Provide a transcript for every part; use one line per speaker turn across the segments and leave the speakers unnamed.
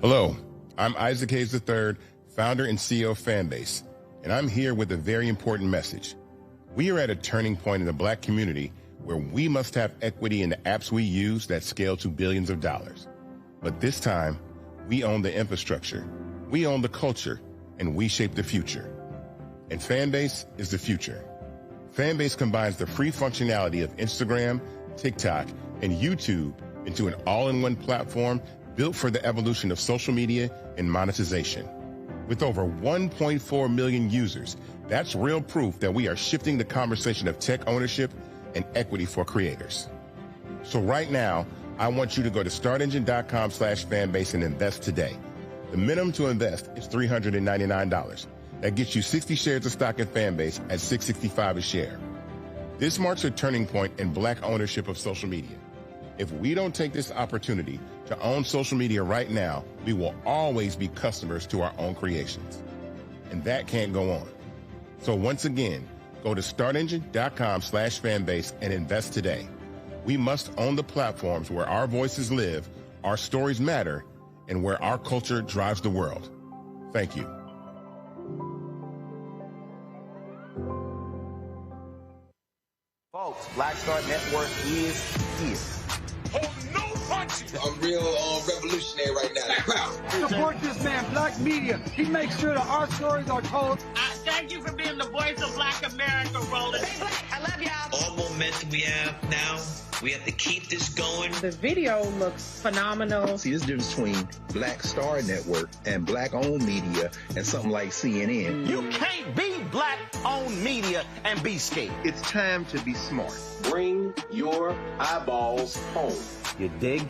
Hello, I'm Isaac Hayes III, founder and CEO of Fanbase, and I'm here with a very important message. We are at a turning point in the Black community where we must have equity in the apps we use that scale to billions of dollars. But this time, we own the infrastructure, we own the culture, and we shape the future. And Fanbase is the future. Fanbase combines the free functionality of Instagram, TikTok, and YouTube into an all-in-one platform built for the evolution of social media and monetization. With over 1.4 million users, that's real proof that we are shifting the conversation of tech ownership and equity for creators. So right now, I want you to go to startengine.com/fanbase and invest today. The minimum to invest is $399. That gets you 60 shares of stock in Fanbase at $665 a share. This marks a turning point in Black ownership of social media. If we don't take this opportunity to own social media right now, we will always be customers to our own creations. And that can't go on. So once again, go to startengine.com/fanbase and invest today. We must own the platforms where our voices live, our stories matter, and where our culture drives the world. Thank you.
Folks, Black Star Network is here.
Hold no punches.
I'm real revolutionary right now.
Support this man, Black Media. He makes sure that our stories are told.
Thank you for being the voice of Black America, Roland.
Stay Black. I love y'all.
All momentum we have now, we have to keep this going.
The video looks phenomenal.
See, there's a difference between Black Star Network and Black-owned media and something like CNN.
You can't be Black-owned media and be scared.
It's time to be smart.
Bring your eyeballs home.
You dig?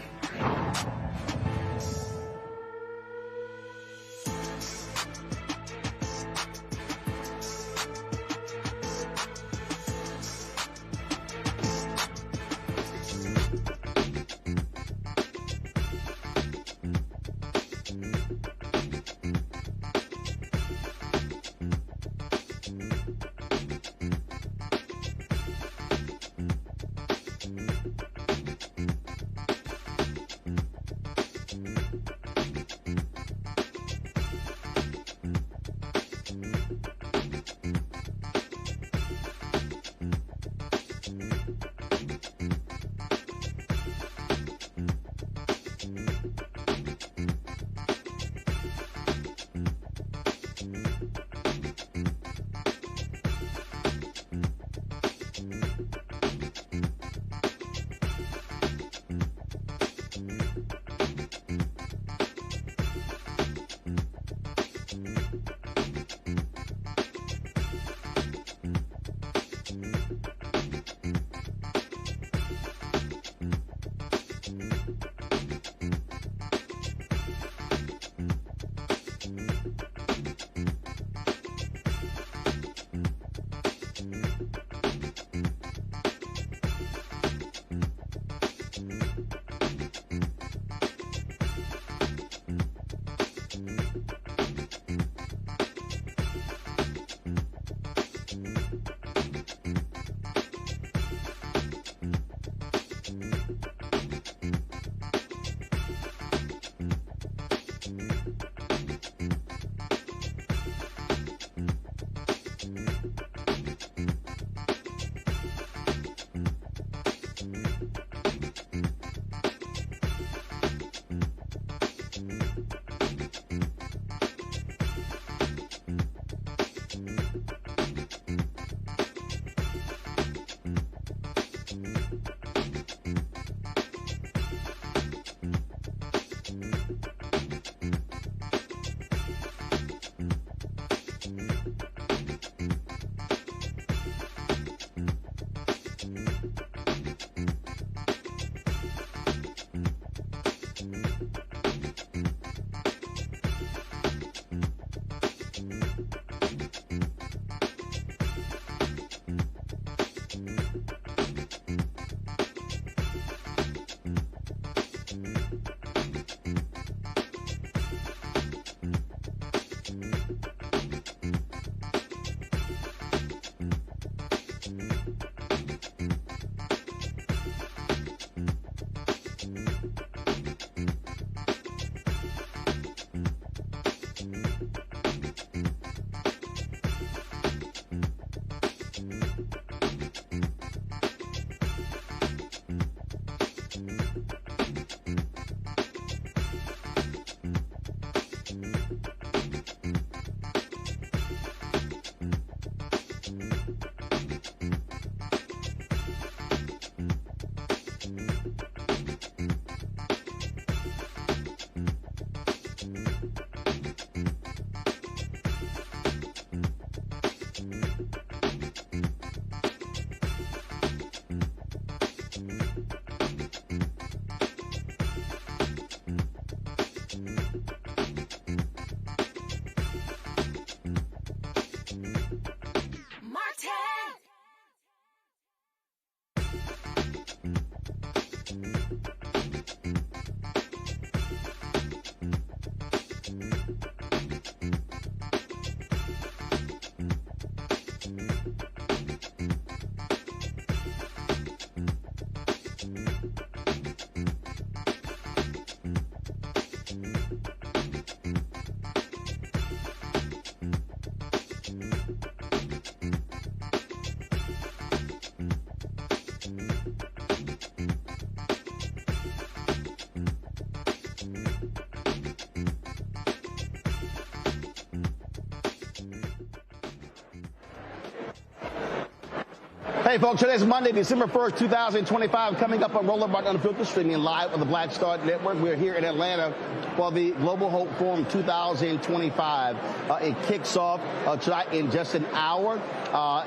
Hey, folks, today's Monday, December 1st, 2025. Coming up on Roland Martin Unfiltered, streaming live on the Black Star Network. We're here in Atlanta for the Global Hope Forum 2025. It kicks off tonight in just an hour.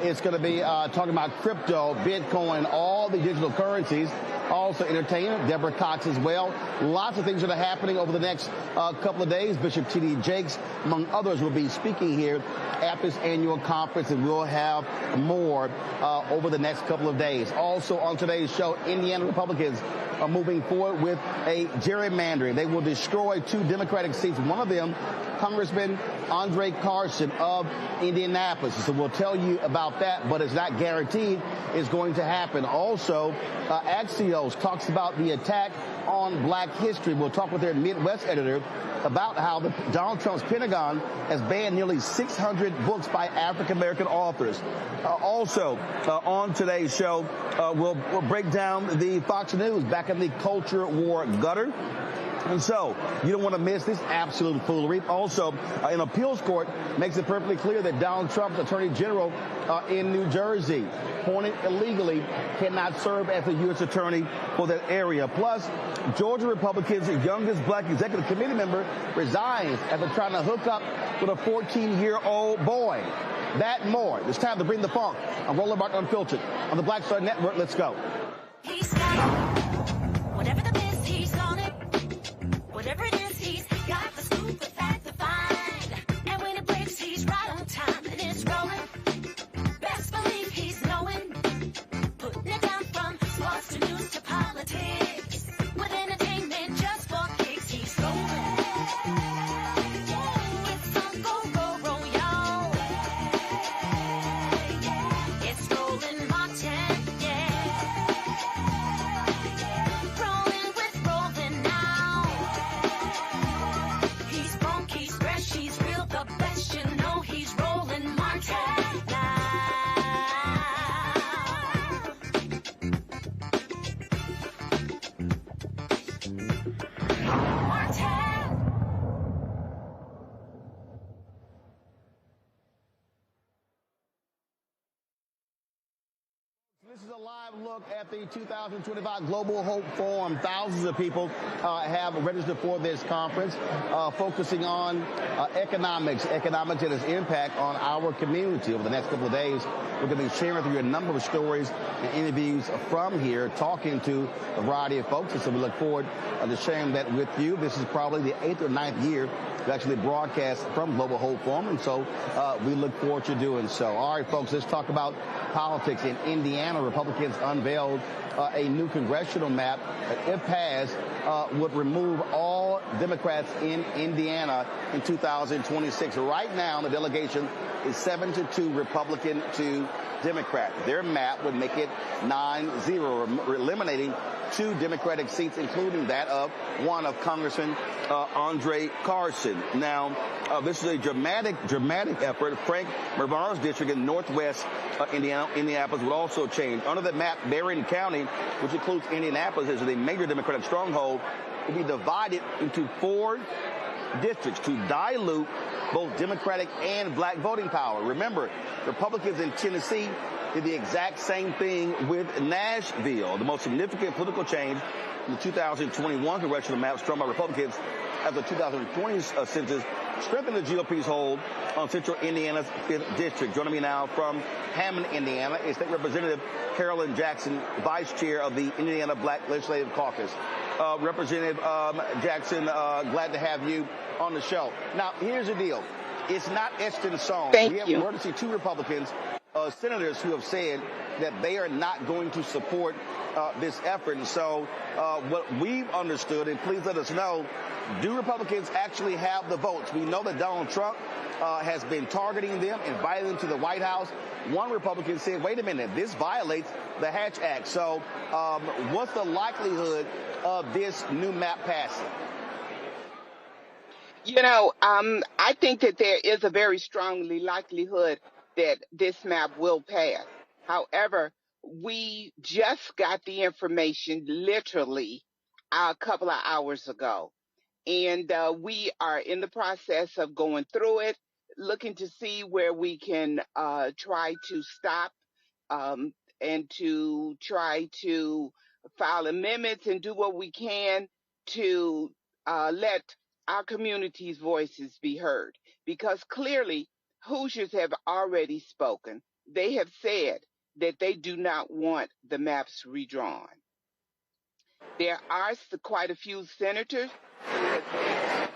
It's going to be talking about crypto, Bitcoin, all the digital currencies. Also entertainment, Deborah Cox as well. Lots of things that are happening over the next couple of days. Bishop T.D. Jakes, among others, will be speaking here at this annual conference, and we'll have more over the next couple of days. Also on today's show, Indiana Republicans are moving forward with a gerrymandering. They will destroy 2 Democratic seats. One of them, Congressman Andre Carson of Indianapolis. So we'll tell you about that, but it's not guaranteed it's going to happen. Also, Axios talks about the attack on Black history. We'll talk with their Midwest editor about how Donald Trump's Pentagon has banned nearly 600 books by African-American authors. Also, on today's show, we'll break down the Fox News back in the culture war gutter. And so, you don't want to miss this absolute foolery. Also, an appeals court makes it perfectly clear that Donald Trump's attorney general in New Jersey, appointed illegally, cannot serve as a U.S. attorney for that area. Plus, Georgia Republicans' youngest Black executive committee member resigns after trying to hook up with a 14-year-old boy. That and more. It's time to bring the funk on Roland Martin Unfiltered on the Black Star Network. Let's go.
He's got it. Whatever the best, he's on it. Whatever it is, he's got the scoop, the fact, the find. And when it breaks, he's right on time, and it's rolling. Best believe he's knowing. Putting it down from sports to news to politics. With entertainment just for kicks, he's rolling. It's on go, y'all. It's Roland Martin, rolling with Roland now. He's funky, he's fresh, he's real, the best, you know he's Roland Martin now. Martin.
This is a live look at the 2025 Global Hope Forum. Thousands of people have registered for this conference, focusing on economics and its impact on our community. Over the next couple of days, we're going to be sharing with you a number of stories and interviews from here, talking to a variety of folks. And so we look forward to sharing that with you. This is probably the 8th or 9th year to actually broadcast from Global Hope Forum, and so we look forward to doing so. All right, folks, let's talk about politics. In Indiana, Republicans unveiled a new congressional map that, if passed, would remove all Democrats in Indiana in 2026. Right now, the delegation is 7-2 Republican to Democrat. Their map would make it 9-0, eliminating 2 Democratic seats, including that of one of Congressman Andre Carson. Now, this is a dramatic effort. Frank Mervar's district in northwest Indianapolis would also change. Under the map, Berrien County, which includes Indianapolis as a major Democratic stronghold, will be divided into 4 districts to dilute both Democratic and Black voting power. Remember, Republicans in Tennessee did the exact same thing with Nashville. The most significant political change in the 2021 congressional map struck by Republicans as the 2020 census strengthened the GOP's hold on central Indiana's 5th district. Joining me now from Hammond, Indiana, is State Representative Carolyn Jackson, Vice Chair of the Indiana Black Legislative Caucus. Representative Jackson, glad to have you on the show. Now, here's the deal. It's not etched in stone. We have emergency 2 Republicans, senators, who have said that they are not going to support this effort. And so what we've understood, and please let us know, do Republicans actually have the votes? We know that Donald Trump has been targeting them, inviting them to the White House. One Republican said, wait a minute, this violates the Hatch Act. So what's the likelihood of this new map passing?
You know, I think that there is a very strong likelihood that this map will pass. However, we just got the information literally a couple of hours ago. And we are in the process of going through it, looking to see where we can try to stop and to try to file amendments and do what we can to let our community's voices be heard. Because clearly, Hoosiers have already spoken. They have said that they do not want the maps redrawn. There are quite a few senators who have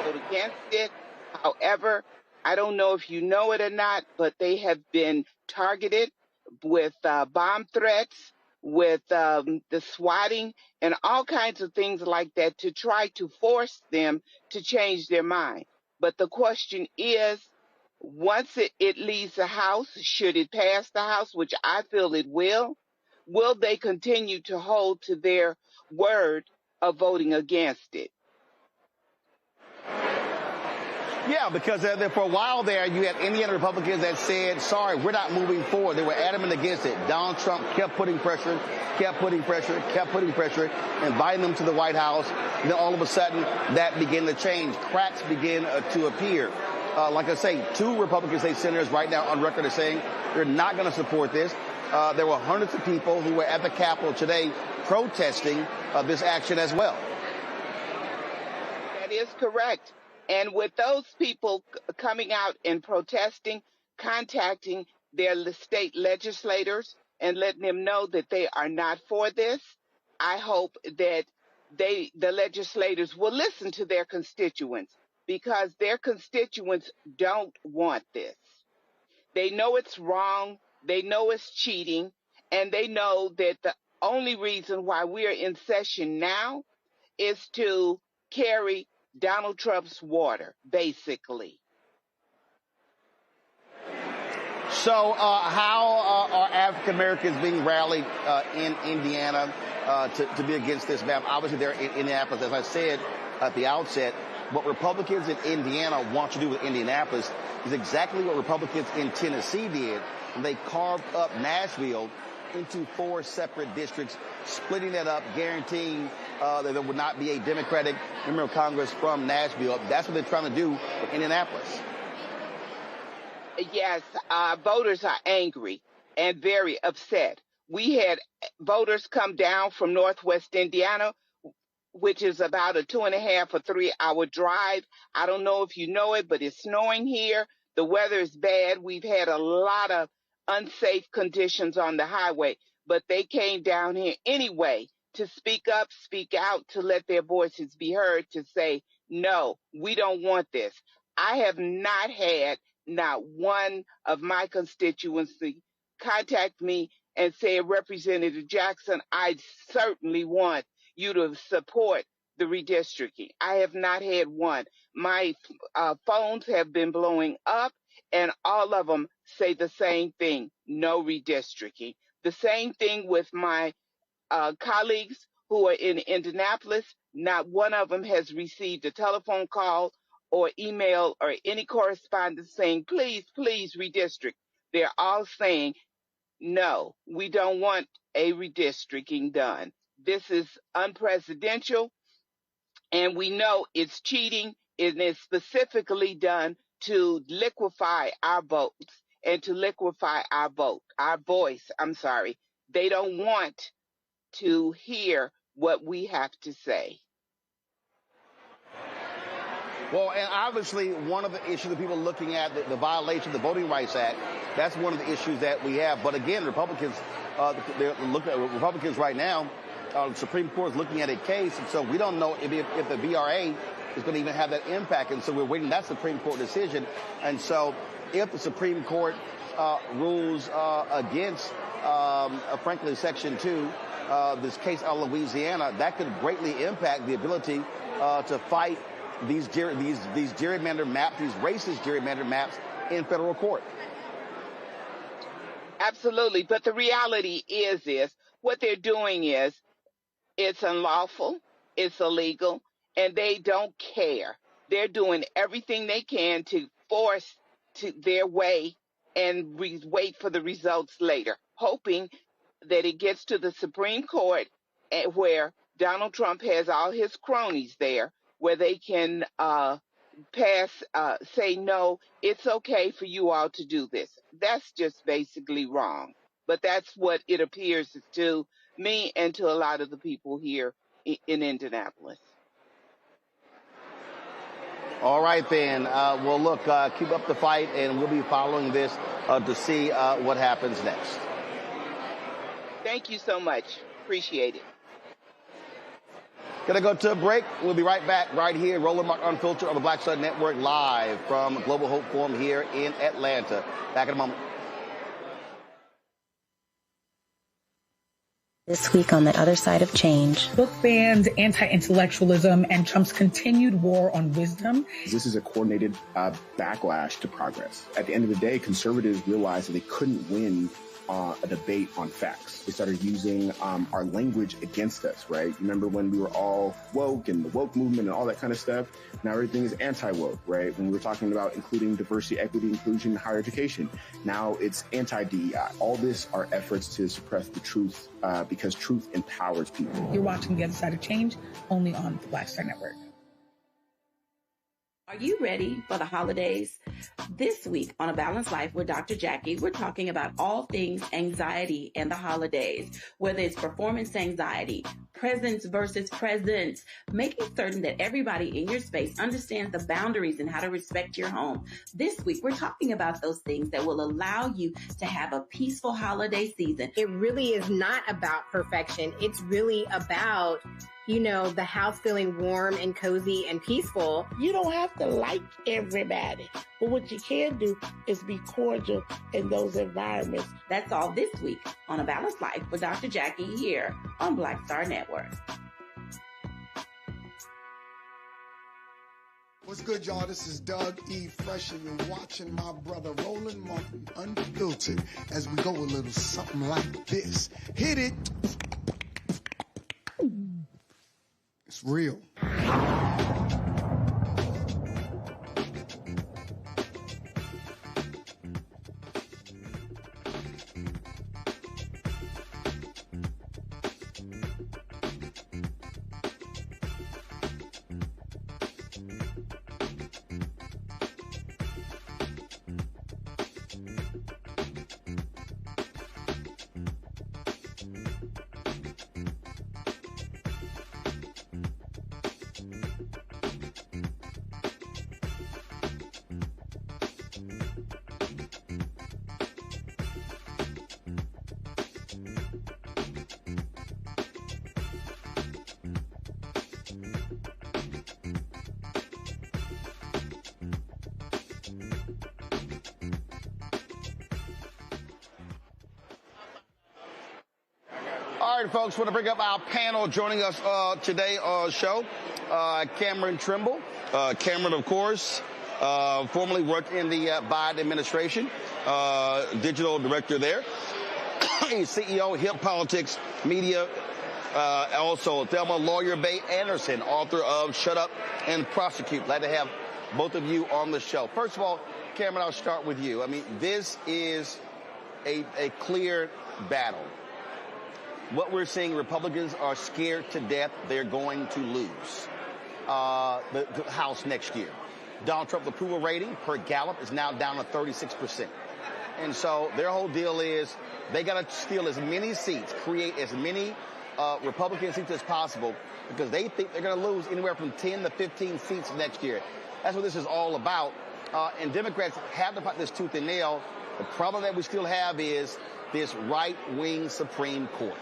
voted against it. However, I don't know if you know it or not, but they have been targeted with bomb threats, with the swatting, and all kinds of things like that to try to force them to change their mind. But the question is, once it leaves the House, should it pass the House, which I feel it will they continue to hold to their word of voting against it?
Yeah, because for a while there, you had Indiana Republicans that said, sorry, we're not moving forward. They were adamant against it. Donald Trump kept putting pressure, inviting them to the White House. And then all of a sudden, that began to change. Cracks began to appear. Like I say, 2 Republican state senators right now on record are saying they're not going to support this. There were hundreds of people who were at the Capitol today protesting this action as well.
That is correct. And with those people coming out and protesting, contacting their state legislators and letting them know that they are not for this, I hope that the legislators will listen to their constituents, because their constituents don't want this. They know it's wrong, they know it's cheating, and they know that the only reason why we are in session now is to carry Donald Trump's water, basically.
So how are African Americans being rallied in Indiana to be against this map? Obviously, they're in Indianapolis. As I said at the outset, what Republicans in Indiana want to do with Indianapolis is exactly what Republicans in Tennessee did when they carved up Nashville into 4 separate districts, splitting that up, guaranteeing that there would not be a Democratic member of Congress from Nashville. That's what they're trying to do with Indianapolis.
Yes, voters are angry and very upset. We had voters come down from Northwest Indiana, which is about a 2.5 or 3 hour drive. I don't know if you know it, but it's snowing here. The weather is bad. We've had a lot of unsafe conditions on the highway, but they came down here anyway to speak up, speak out, to let their voices be heard, to say, no, we don't want this. I have not had not one of my constituency contact me and say, Representative Jackson, I certainly want you to support the redistricting. I have not had one. My phones have been blowing up, and all of them say the same thing: no redistricting. The same thing with my colleagues who are in Indianapolis. Not one of them has received a telephone call or email or any correspondence saying, please, please redistrict. They're all saying, no, we don't want a redistricting done. This is unprecedented, and we know it's cheating, and it's specifically done to liquefy our votes and to liquefy our voice. They don't want to hear what we have to say.
Well, and obviously one of the issues that people are looking at, the violation of the Voting Rights Act, that's one of the issues that we have. But again, Republicans, they're looking at Republicans right now. The Supreme Court is looking at a case, and so we don't know if the VRA is going to even have that impact. And so we're waiting that Supreme Court decision. And so if the Supreme Court rules against, frankly, Section 2, this case out of Louisiana, that could greatly impact the ability to fight these gerrymandered maps, these racist gerrymandered maps in federal court.
Absolutely. But the reality is what they're doing is it's unlawful, it's illegal, and they don't care. They're doing everything they can to force their way and wait for the results later, hoping that it gets to the Supreme Court where Donald Trump has all his cronies there, where they can say, no, it's okay for you all to do this. That's just basically wrong. but that's what it appears to me and to a lot of the people here in Indianapolis.
All right, then. Well, look, keep up the fight, and we'll be following this to see what happens next.
Thank you so much. Appreciate it.
Gonna go to a break. We'll be right back right here. Roland Martin Unfiltered on the Black Star Network, live from Global Hope Forum here in Atlanta. Back in a moment.
This week on the other side of change.
Book bans, anti-intellectualism, and Trump's continued war on wisdom.
This is a coordinated backlash to progress. At the end of the day, conservatives realized that they couldn't win a debate on facts. They started using our language against us, right? Remember when we were all woke and the woke movement and all that kind of stuff? Now everything is anti-woke, right? When we were talking about including diversity, equity, inclusion, higher education, now it's anti-DEI. All this are efforts to suppress the truth because truth empowers people.
You're watching The Other Side of Change only on the Black Star Network.
Are you ready for the holidays? This week on A Balanced Life with Dr. Jackie, we're talking about all things anxiety and the holidays, whether it's performance anxiety, presence versus presence, making certain that everybody in your space understands the boundaries and how to respect your home. This week, we're talking about those things that will allow you to have a peaceful holiday season.
It really is not about perfection. It's really about, you know, the house feeling warm and cozy and peaceful.
You don't have to like everybody, but what you can do is be cordial in those environments.
That's all this week on A Balanced Life with Dr. Jackie here on Black Star Network.
What's good, y'all? This is Doug E. Fresh, and you're watching my brother Roland Martin Unfiltered as we go a little something like this. Hit it. It's real. All right, folks, want to bring up our panel joining us today on the show. Cameron Trimble. Cameron, of course, formerly worked in the Biden administration, digital director there. CEO, Hip Politics Media. Also, Thelma Lawyer Bay Anderson, author of Shut Up and Prosecute. Glad to have both of you on the show. First of all, Cameron, I'll start with you. I mean, this is a clear battle. What we're seeing, Republicans are scared to death they're going to lose the House next year. Donald Trump's approval rating per Gallup is now down to 36%. And so their whole deal is they got to steal as many seats, create as many Republican seats as possible, because they think they're going to lose anywhere from 10 to 15 seats next year. That's what this is all about. And Democrats have to fight this tooth and nail. The problem that we still have is this right-wing Supreme Court.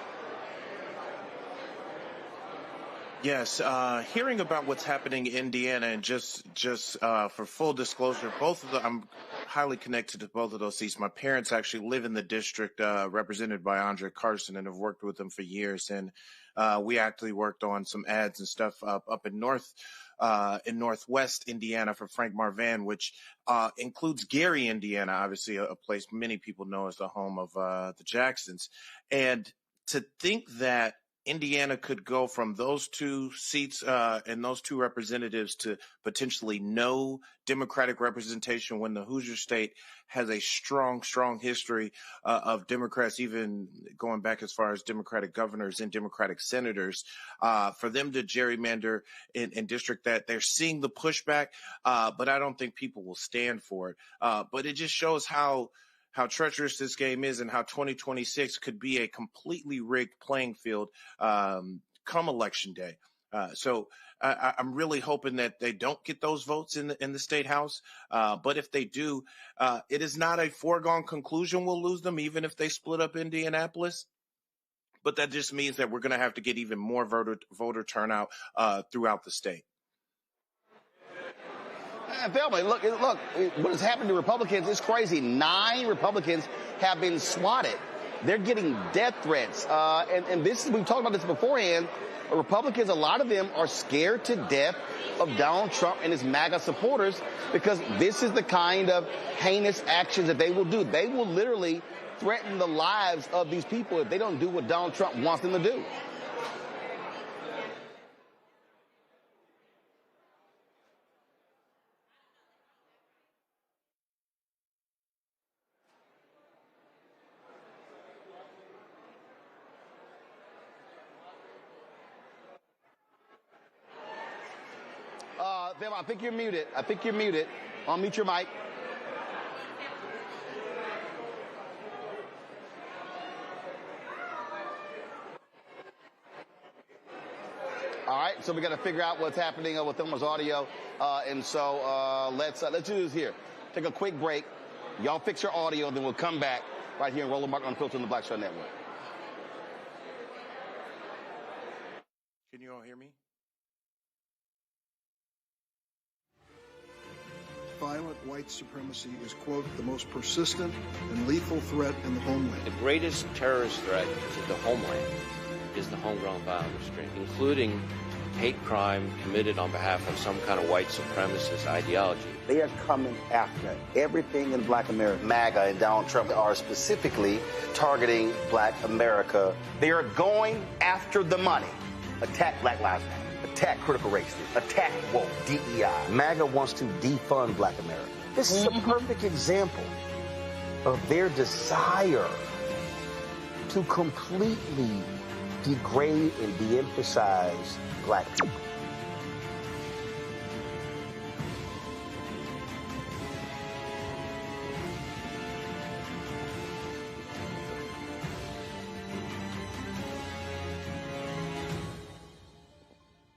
Yes, hearing about what's happening in Indiana, and just for full disclosure, both of them, I'm highly connected to both of those seats. My parents actually live in the district represented by Andre Carson, and have worked with him for years. And we actually worked on some ads and stuff up in Northwest Indiana for Frank Marvan, which includes Gary, Indiana, obviously a place many people know as the home of the Jacksons. And to think that Indiana could go from those two seats and those two representatives to potentially no Democratic representation, when the Hoosier state has a strong history of Democrats, even going back as far as Democratic governors and Democratic senators, for them to gerrymander in district that they're seeing the pushback, but I don't think people will stand for it. But it just shows how how treacherous this game is and how 2026 could be a completely rigged playing field come election day. So I'm really hoping that they don't get those votes in the state house. But if they do, it is not a foregone conclusion we'll lose them, even if they split up Indianapolis. But that just means that we're going to have to get even more voter turnout throughout the state.
Family, look, what has happened to Republicans is crazy. 9 Republicans have been swatted. They're getting death threats. And this, we've talked about this beforehand. Republicans, a lot of them are scared to death of Donald Trump and his MAGA supporters because this is the kind of heinous actions that they will do. They will literally threaten the lives of these people if they don't do what Donald Trump wants them to do. I think you're muted. Unmute your mic. All right, so we got to figure out what's happening with Thelma's audio, and so let's do this here. Take a quick break. Y'all fix your audio, then we'll come back right here in Roland Martin Unfiltered on the Black Star Network.
Can you all hear me?
Violent white supremacy is, quote, the most persistent and lethal threat in the homeland.
The greatest terrorist threat to the homeland is the homegrown violent restraint, including hate crime committed on behalf of some kind of white supremacist ideology.
They are coming after everything in Black America. MAGA and Donald Trump are specifically targeting Black America. They are going after the money. Attack Black Lives Matter. Attack critical race theory, attack woke, DEI. MAGA wants to defund Black America. This is a perfect example of their desire to completely degrade and de-emphasize Black people.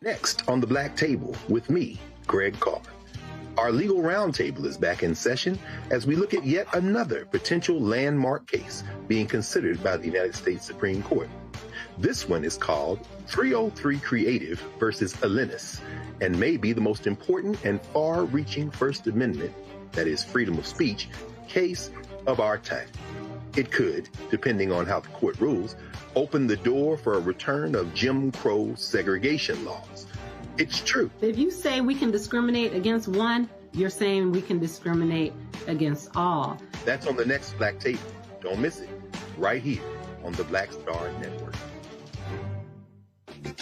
Next on the Black Table with me, Greg Carr. Our legal roundtable is back in session as we look at yet another potential landmark case being considered by the United States Supreme Court. This one is called 303 Creative versus Alennis and may be the most important and far-reaching First Amendment, that is freedom of speech, case of our time. It could, depending on how the court rules, open the door for a return of Jim Crow segregation laws. It's true.
If you say we can discriminate against one, you're saying we can discriminate against all.
That's on the next Black Table. Don't miss it. Right here on the Black Star Network.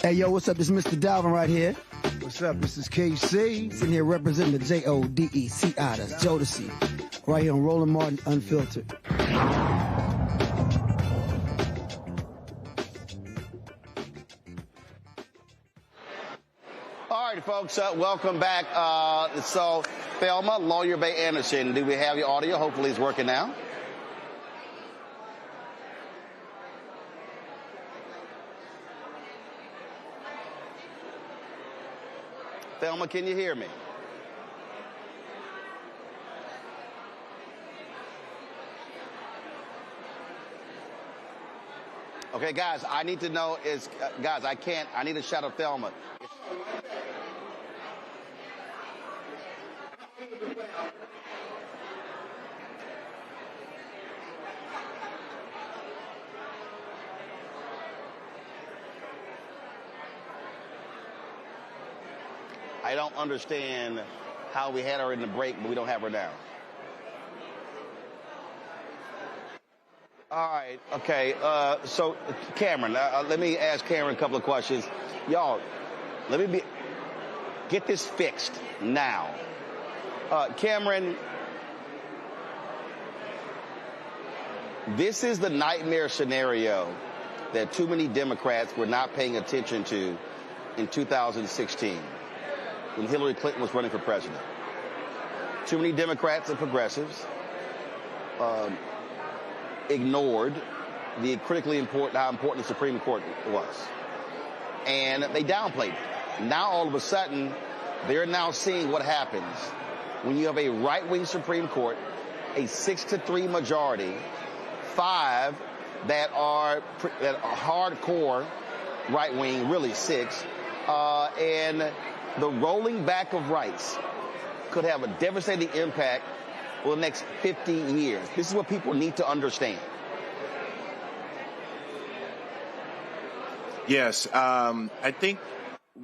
Hey, yo, what's up? This is Mr. Dalvin right here. What's up? This is KC. Sitting here representing the JODECI. That's Jodeci. Right here on Roland Martin Unfiltered.
All right, folks, welcome back. So, Thelma, Lawyer Bay Anderson, do we have your audio? Hopefully it's working now. Thelma, can you hear me? Okay, guys, I need to know guys, I need a shot of Thelma. I don't understand how we had her in the break, but we don't have her now. All right, okay, so Cameron, let me ask Cameron a couple of questions. Y'all, get this fixed now. Cameron, this is the nightmare scenario that too many Democrats were not paying attention to in 2016 when Hillary Clinton was running for president. Too many Democrats and progressives ignored the critically important, how important the Supreme Court was. And they downplayed it. Now, all of a sudden, they're now seeing what happens when you have a right-wing Supreme Court, a 6-3 majority, 5 that are hardcore right-wing, really 6, and the rolling back of rights could have a devastating impact for the next 50 years. This is what people need to understand.
Yes, I think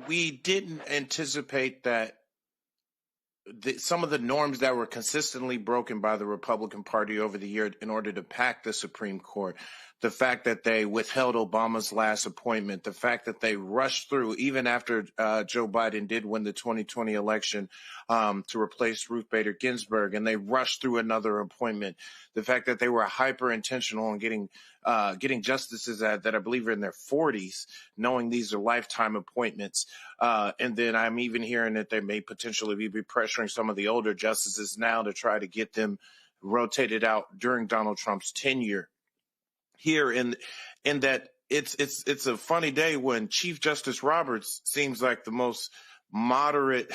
we didn't anticipate that some of the norms that were consistently broken by the Republican Party over the year in order to pack the Supreme Court, the fact that they withheld Obama's last appointment, the fact that they rushed through, even after Joe Biden did win the 2020 election, to replace Ruth Bader Ginsburg, and they rushed through another appointment, the fact that they were hyper intentional on getting justices that I believe are in their 40s, knowing these are lifetime appointments. And then I'm even hearing that they may potentially be pressuring some of the older justices now to try to get them rotated out during Donald Trump's tenure. Here in that it's a funny day when Chief Justice Roberts seems like the most moderate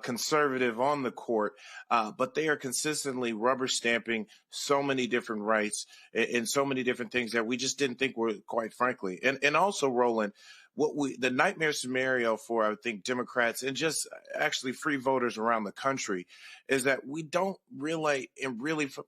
conservative on the court, but they are consistently rubber stamping so many different rights and so many different things that we just didn't think were, quite frankly. And also, Roland, the nightmare scenario for, I think, Democrats and just actually free voters around the country is that we don't really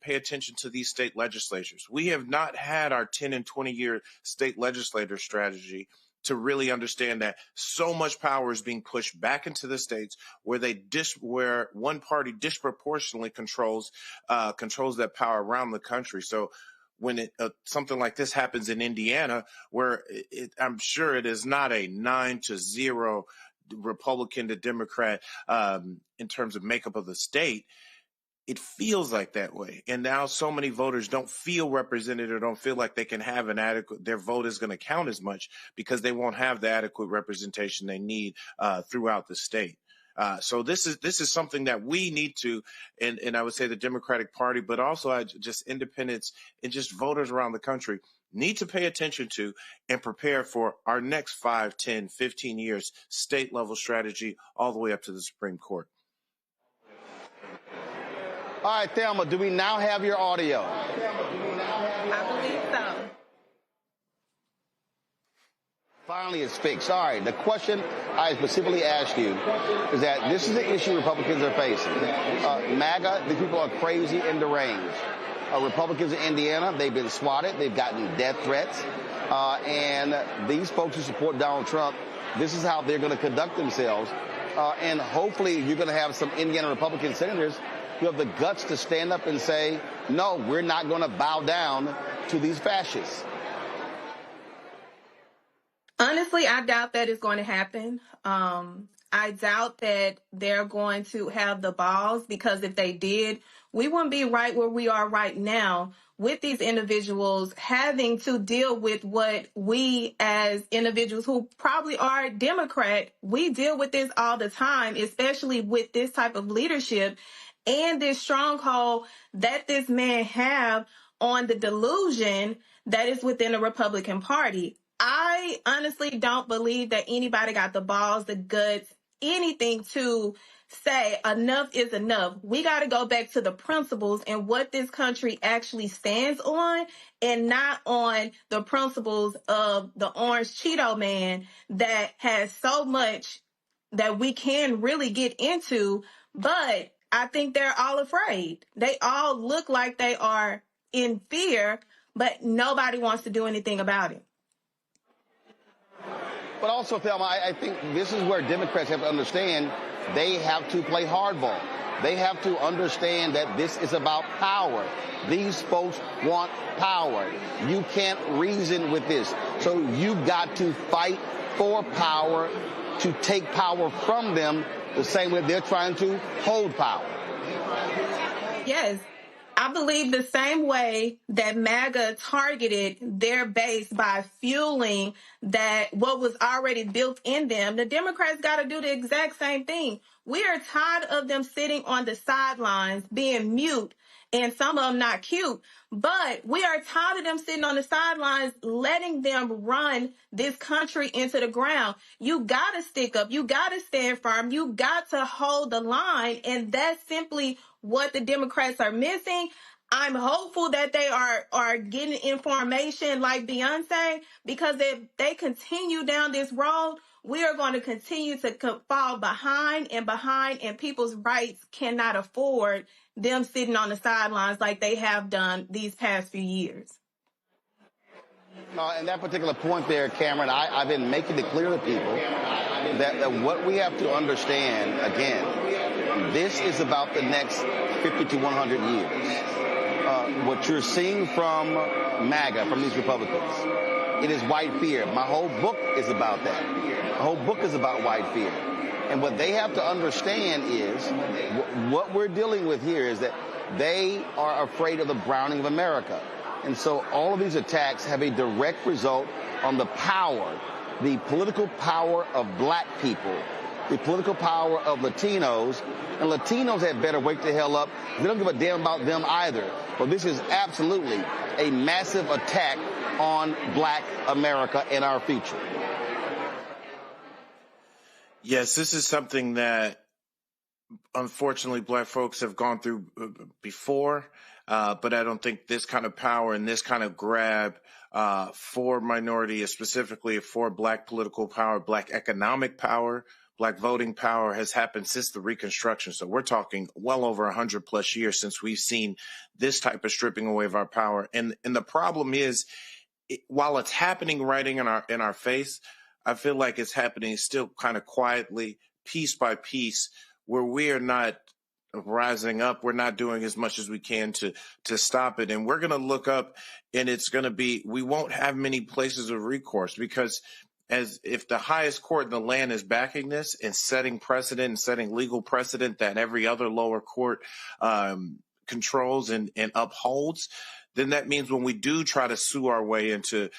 pay attention to these state legislatures. We have not had our 10 and 20 year state legislator strategy to really understand that so much power is being pushed back into the states where one party disproportionately controls that power around the country. So when something like this happens in Indiana, where I'm sure it is not a 9-0 Republican to Democrat in terms of makeup of the state, it feels like that way. And now so many voters don't feel represented or don't feel like they can have their vote is going to count as much because they won't have the adequate representation they need throughout the state. So this is something that we need to, and I would say the Democratic Party, but also just independents and just voters around the country need to pay attention to and prepare for our next 5, 10, 15 years state level strategy all the way up to the Supreme Court.
All right, Thelma, do we now have your audio?
I believe so.
Finally, it's fixed. All right, the question I specifically asked you is that this is the issue Republicans are facing. MAGA, the people are crazy and deranged. Republicans in Indiana, they've been swatted. They've gotten death threats. And these folks who support Donald Trump, this is how they're going to conduct themselves. And hopefully you're going to have some Indiana Republican senators who have the guts to stand up and say, no, we're not going to bow down to these fascists.
Honestly, I doubt that is going to happen. I doubt that they're going to have the balls, because if they did, we wouldn't be right where we are right now with these individuals having to deal with what we as individuals who probably are Democrat, we deal with this all the time, especially with this type of leadership and this stronghold that this man have on the delusion that is within the Republican Party. I honestly don't believe that anybody got the balls, the guts, anything to say enough is enough. We got to go back to the principles and what this country actually stands on, and not on the principles of the orange Cheeto man that has so much that we can really get into. But I think they're all afraid. They all look like they are in fear, but nobody wants to do anything about it.
But also, Thelma, I think this is where Democrats have to understand they have to play hardball. They have to understand that this is about power. These folks want power. You can't reason with this. So you've got to fight for power, to take power from them the same way they're trying to hold power.
Yes. I believe the same way that MAGA targeted their base by fueling that what was already built in them, the Democrats got to do the exact same thing. We are tired of them sitting on the sidelines, being mute and some of them not cute. But we are tired of them sitting on the sidelines, letting them run this country into the ground. You got to stick up. You got to stand firm. You got to hold the line. And that's simply what the Democrats are missing. I'm hopeful that they are getting information like Beyonce, because if they continue down this road, we are going to continue to fall behind, and people's rights cannot afford them sitting on the sidelines like they have done these past few years.
And that particular point there, Cameron, I've been making it clear to people that what we have to understand, again, this is about the next 50 to 100 years. What you're seeing from MAGA, from these Republicans, it is white fear. My whole book is about that. The whole book is about white fear. And what they have to understand is what we're dealing with here is that they are afraid of the browning of America. And so all of these attacks have a direct result on the power, the political power of black people, the political power of Latinos. And Latinos had better wake the hell up. They don't give a damn about them either. But this is absolutely a massive attack on black America and our future.
Yes, this is something that unfortunately black folks have gone through before, but I don't think this kind of power and this kind of grab for minority, specifically for black political power, black economic power, black voting power, has happened since the Reconstruction. So we're talking well over 100 plus years since we've seen this type of stripping away of our power. And the problem is, while it's happening right in our face, I feel like it's happening still kind of quietly, piece by piece, where we are not rising up. We're not doing as much as we can to stop it. And we're going to look up, and it's going to be, we won't have many places of recourse, because as if the highest court in the land is backing this and setting precedent and setting legal precedent that every other lower court controls and upholds, then that means when we do try to sue our way into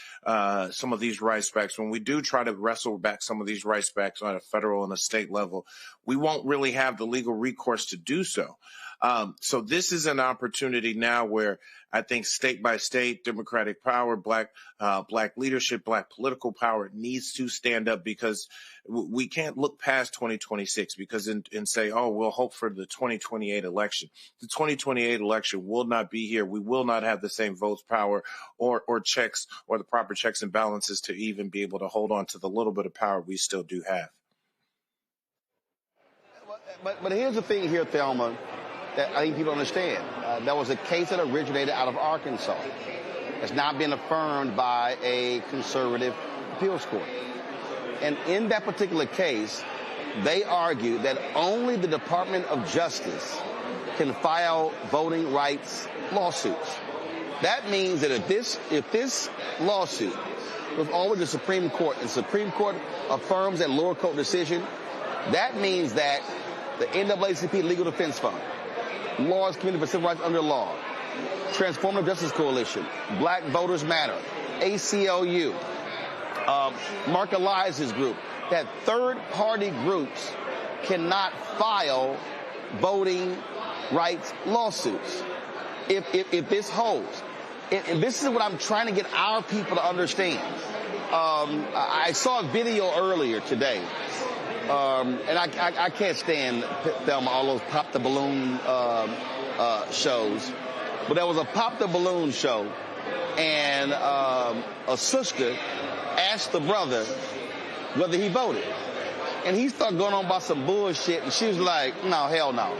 some of these rights backs, when we do try to wrestle back some of these rights backs on a federal and a state level, we won't really have the legal recourse to do so. So this is an opportunity now where I think state by state, Democratic power, black leadership, black political power needs to stand up, because we can't look past 2026 and say, oh, we'll hope for the 2028 election. The 2028 election will not be here. We will not have the same votes power or checks, or the proper checks and balances to even be able to hold on to the little bit of power we still do have.
But here's the thing here, Thelma, that I think people understand. There was a case that originated out of Arkansas. It's not been affirmed by a conservative appeals court. And in that particular case, they argued that only the Department of Justice can file voting rights lawsuits. That means that if this lawsuit goes all the way to the Supreme Court, and the Supreme Court affirms that lower court decision, that means that the NAACP Legal Defense Fund, Lawyers Committee for Civil Rights Under Law, Transformative Justice Coalition, Black Voters Matter, ACLU, Mark Elias's group, that third-party groups cannot file voting rights lawsuits if this holds. And this is what I'm trying to get our people to understand. I saw a video earlier today, and I can't stand, Thelma, all those pop the balloon shows. But there was a pop the balloon show, and a sister asked the brother whether he voted. And he started going on about some bullshit, and she was like, no, hell no.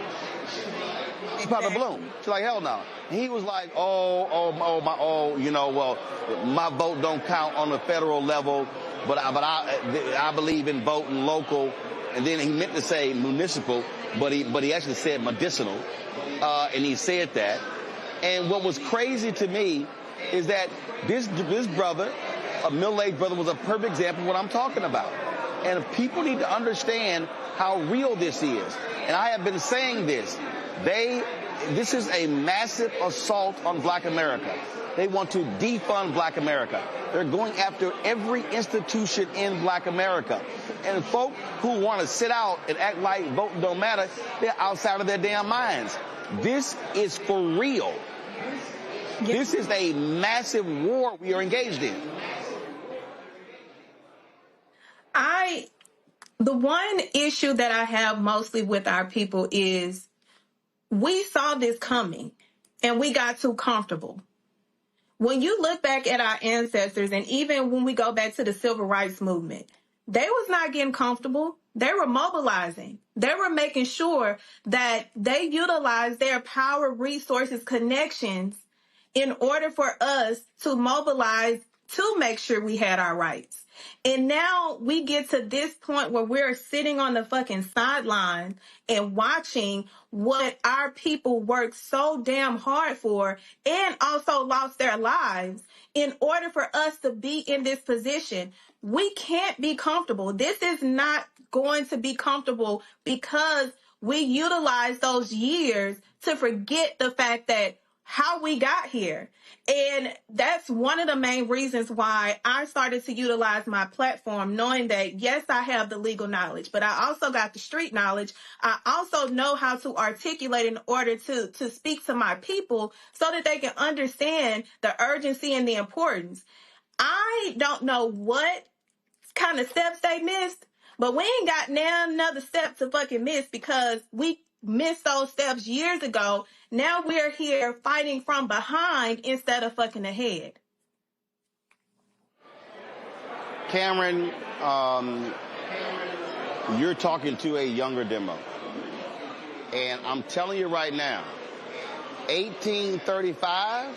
He popped a balloon. She's like, hell no. And he was like, my vote don't count on the federal level, but I believe in voting local. And then he meant to say municipal, but he actually said medicinal, and he said that. And what was crazy to me is that this brother, a middle-aged brother, was a perfect example of what I'm talking about. And people need to understand how real this is. And I have been saying this. This is a massive assault on black America. They want to defund black America. They're going after every institution in black America. And folk who want to sit out and act like voting don't matter, they're outside of their damn minds.
This is for real. This is a massive war we are engaged in.
The one issue that I have mostly with our people is we saw this coming and we got too comfortable. When you look back at our ancestors, and even when we go back to the civil rights movement, they was not getting comfortable. They were mobilizing. They were making sure that they utilized their power, resources, connections in order for us to mobilize to make sure we had our rights. And now we get to this point where we're sitting on the fucking sideline and watching what our people worked so damn hard for and also lost their lives in order for us to be in this position. We can't be comfortable. This is not going to be comfortable because we utilize those years to forget the fact that how we got here. And that's one of the main reasons why I started to utilize my platform, knowing that, yes, I have the legal knowledge, but I also got the street knowledge. I also know how to articulate in order to speak to my people so that they can understand the urgency and the importance. I don't know what kind of steps they missed, but we ain't got now another step to fucking miss because we missed those steps years ago. Now we're here fighting from behind instead of fucking ahead.
Cameron, you're talking to a younger demo. And I'm telling you right now, 1835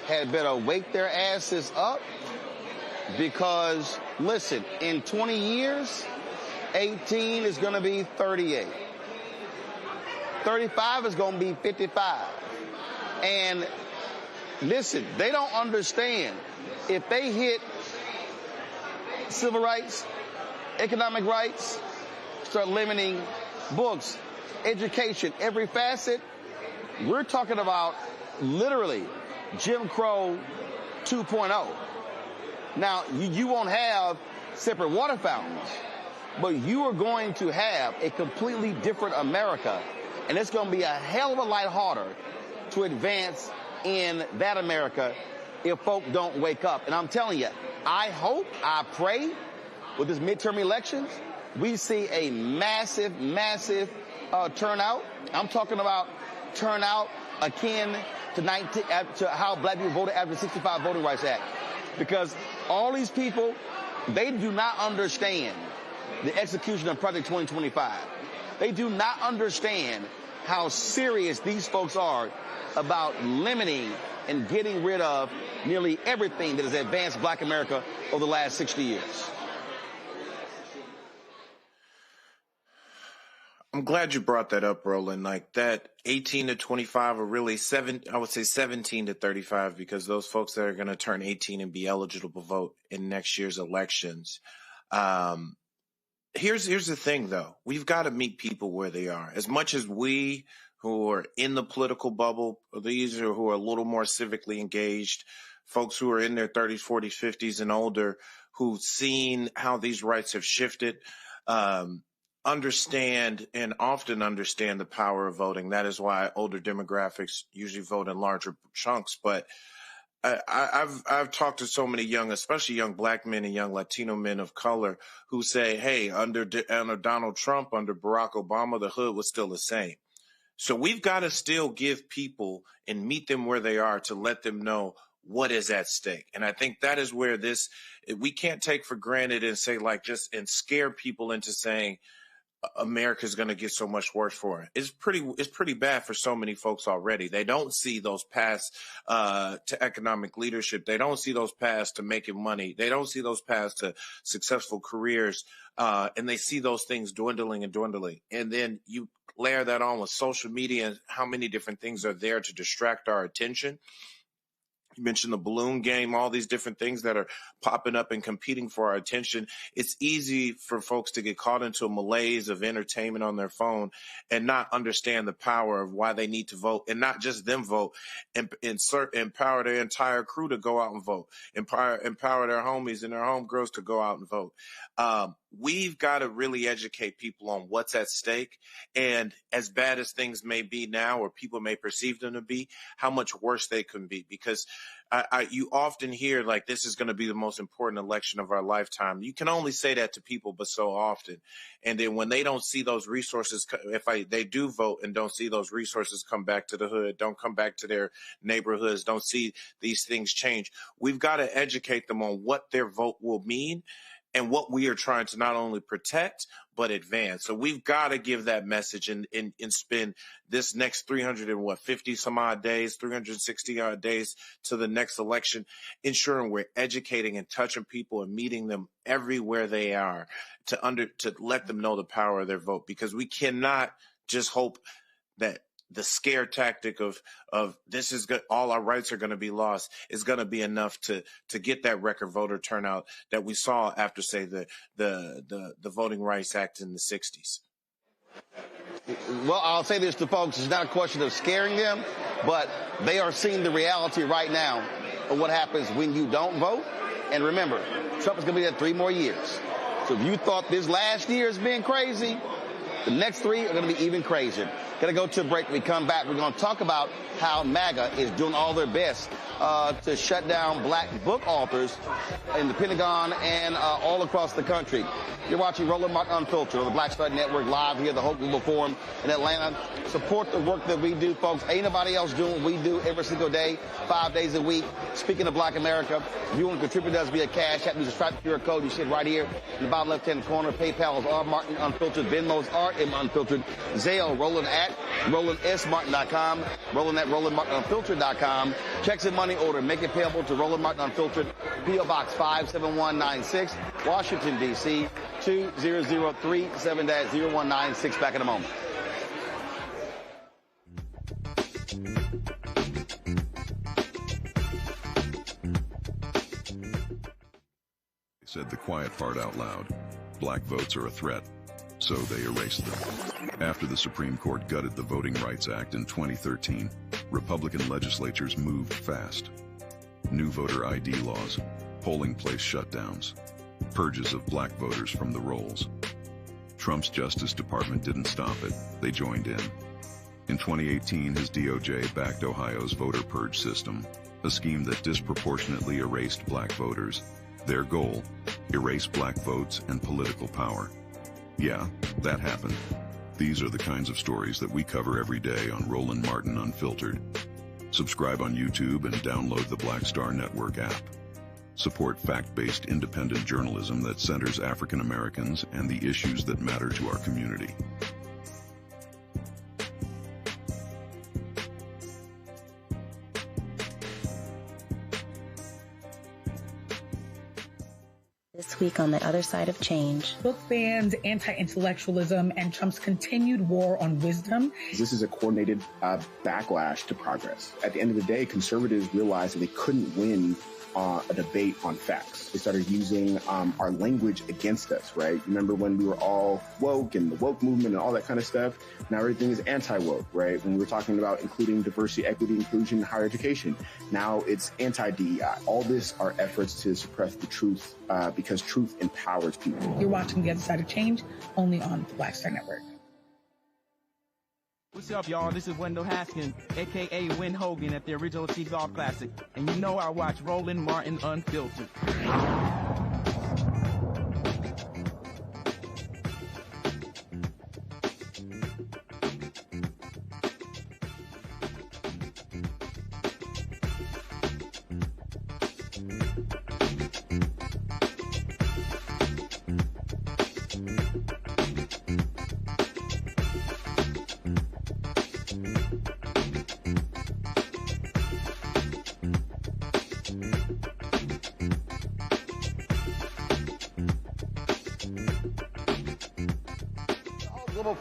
had better wake their asses up because, listen, in 20 years, 18 is going to be 38. 35 is going to be 55. And listen, they don't understand. If they hit civil rights, economic rights, start limiting books, education, every facet, we're talking about literally Jim Crow 2.0. Now, you won't have separate water fountains, but you are going to have a completely different America. And it's going to be a hell of a lot harder to advance in that America if folk don't wake up. And I'm telling you, I hope, I pray with this midterm elections, we see a massive, massive turnout. I'm talking about turnout akin to how black people voted after the 65 Voting Rights Act. Because all these people, they do not understand the execution of Project 2025. They do not understand how serious these folks are about limiting and getting rid of nearly everything that has advanced black America over the last 60 years.
I'm glad you brought that up, Roland. Like that 18 to 25 are really 17 to 35 because those folks that are going to turn 18 and be eligible to vote in next year's elections. Here's the thing, though. We've got to meet people where they are. As much as we who are in the political bubble, these are who are a little more civically engaged, folks who are in their 30s, 40s, 50s and older, who've seen how these rights have shifted, understand and often understand the power of voting. That is why older demographics usually vote in larger chunks. But I've talked to so many young, especially young black men and young Latino men of color who say, hey, under Donald Trump, under Barack Obama, the hood was still the same. So we've got to still give people and meet them where they are to let them know what is at stake. And I think that is where we can't take for granted and say and scare people into saying, America's going to get so much worse for it. It's pretty bad for so many folks already. They don't see those paths to economic leadership. They don't see those paths to making money. They don't see those paths to successful careers. And they see those things dwindling and dwindling. And then you layer that on with social media and how many different things are there to distract our attention. You mentioned the balloon game, all these different things that are popping up and competing for our attention. It's easy for folks to get caught into a malaise of entertainment on their phone and not understand the power of why they need to vote, and not just them vote, and empower their entire crew to go out and vote, empower their homies and their homegirls to go out and vote. we've got to really educate people on what's at stake. And as bad as things may be now, or people may perceive them to be, how much worse they can be. Because you often hear like, this is going to be the most important election of our lifetime. You can only say that to people, but so often. And then when they don't see those resources, they do vote and don't see those resources come back to the hood, don't come back to their neighborhoods, don't see these things change, we've got to educate them on what their vote will mean and what we are trying to not only protect, but advance. So we've got to give that message and spend this next 350 some odd days, 360 odd days to the next election, ensuring we're educating and touching people and meeting them everywhere they are to let them know the power of their vote. Because we cannot just hope that the scare tactic of this is good, all our rights are going to be lost, is going to be enough to get that record voter turnout that we saw after, say, the Voting Rights Act in the 60s.
Well, I'll say this to folks. It's not a question of scaring them, but they are seeing the reality right now of what happens when you don't vote. And remember, Trump is going to be there 3 more years. So if you thought this last year has been crazy, the next 3 are going to be even crazier. Going to go to a break. When we come back, we're going to talk about how MAGA is doing all their best to shut down black book authors in the Pentagon and all across the country. You're watching Roland Martin Unfiltered on the Black Star Network live here at the Hope Global Forum in Atlanta. Support the work that we do, folks. Ain't nobody else doing what we do every single day, 5 days a week. Speaking of Black America, if you want to contribute to us via Cash App, use the Stripe QR code. You see it right here in the bottom left-hand corner. PayPal is R Martin Unfiltered. Venmo's RM Unfiltered. Zelle, Roland at RolandSMartin.com. Roland at RolandMartinUnfiltered.com. Checks and money order. Make it payable to Roland Martin Unfiltered. P.O. Box 57196, Washington, D.C. 20037-0196. Back in a moment.
Said the quiet part out loud. Black votes are a threat, so they erased them. After the Supreme Court gutted the Voting Rights Act in 2013, Republican legislatures moved fast. New voter ID laws, polling place shutdowns, purges of black voters from the rolls. Trump's Justice Department didn't stop it, they joined in. In 2018, his DOJ backed Ohio's voter purge system, a scheme that disproportionately erased black voters. Their goal, erase black votes and political power. Yeah, that happened. These are the kinds of stories that we cover every day on Roland Martin Unfiltered. Subscribe on YouTube and download the Black Star Network app. Support fact-based independent journalism that centers African Americans and the issues that matter to our community.
This week on the other side of change.
Book bans, anti-intellectualism, and Trump's continued war on wisdom.
This is a coordinated backlash to progress. At the end of the day, conservatives realized that they couldn't win a debate on facts. They started using our language against us, right? Remember when we were all woke and the woke movement and all that kind of stuff? Now everything is anti-woke, right? When we were talking about including diversity, equity, inclusion, and higher education, now it's anti-DEI. All this are efforts to suppress the truth because truth empowers people.
You're watching The Other Side of Change only on the Black Star Network.
What's up, y'all? This is Wendell Haskins, a.k.a. Win Hogan at the original T-Golf Classic. And you know I watch Roland Martin Unfiltered.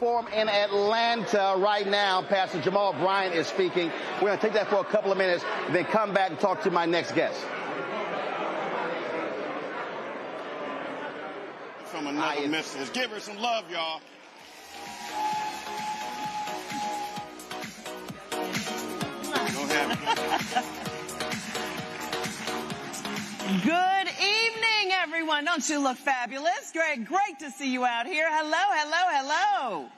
Forum in Atlanta right now. Pastor Jamal Bryant is speaking. We're going to take that for a couple of minutes, then come back and talk to my next guest.
From another Memphis. Give her some love, y'all.
Good evening, everyone.
everyone. Don't you look fabulous? Great to see you out here. Hello.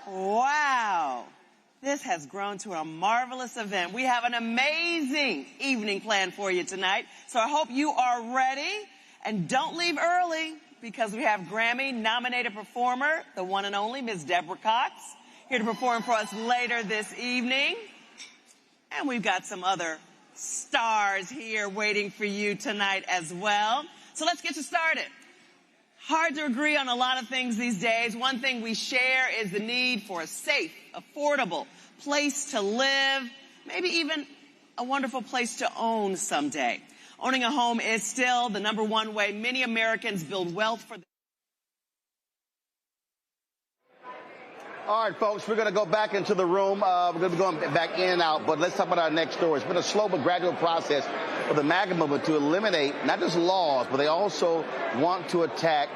Wow. This has grown to a marvelous event. We have an amazing evening planned for you tonight. So I hope you are ready. And don't leave early because we have Grammy-nominated performer, the one and only Ms. Deborah Cox, here to perform for us later this evening. And we've got some other stars here waiting for you tonight as well. So let's get you started. Hard to agree on a lot of things these days. One thing we share is the need for a safe, affordable place to live, maybe even a wonderful place to own someday. Owning a home is still the number one way many Americans build wealth for
All right, folks, we're going to go back into the room. We're going to be going back in and out, but let's talk about our next story. It's been a slow but gradual process for the MAGA movement to eliminate not just laws, but they also want to attack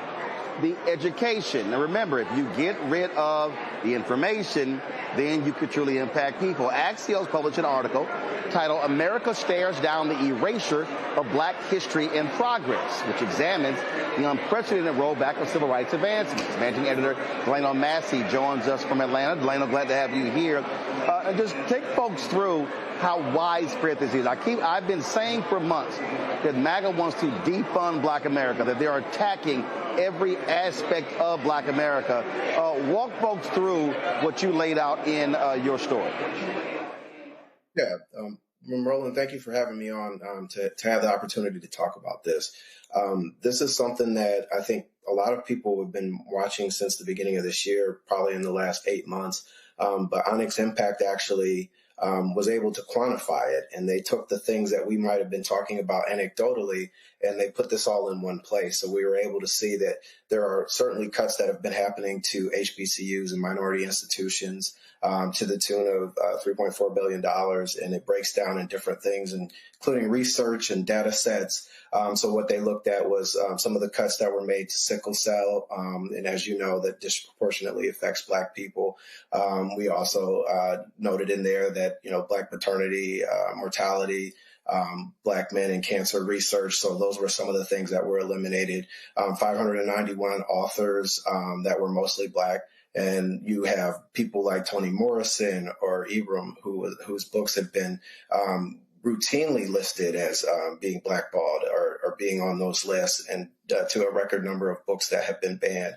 the education. Now, remember, if you get rid of the information, then you could truly impact people. Axios published an article titled "America Stares Down the Erasure of Black History and Progress," which examines the unprecedented rollback of civil rights advancements. Managing editor Delano Massey joins us from Atlanta. Delano, glad to have you here. And just take folks through how widespread this is. I've been saying for months that MAGA wants to defund Black America, that they're attacking every aspect of Black America. Walk folks through what you laid out in your story.
Yeah, Roland, thank you for having me on to have the opportunity to talk about this. This is something that I think a lot of people have been watching since the beginning of this year, probably in the last 8 months. But Onyx Impact actually was able to quantify it, and they took the things that we might have been talking about anecdotally, and they put this all in one place. So we were able to see that there are certainly cuts that have been happening to HBCUs and minority institutions to the tune of $3.4 billion, and it breaks down in different things, including research and data sets. So what they looked at was some of the cuts that were made to sickle cell, and as you know, that disproportionately affects Black people. We also noted in there that, Black maternity, mortality, Black men in cancer research. So those were some of the things that were eliminated. 591 authors that were mostly Black. And you have people like Toni Morrison or Ibram, whose books have been routinely listed as being blackballed or being on those lists, and to a record number of books that have been banned.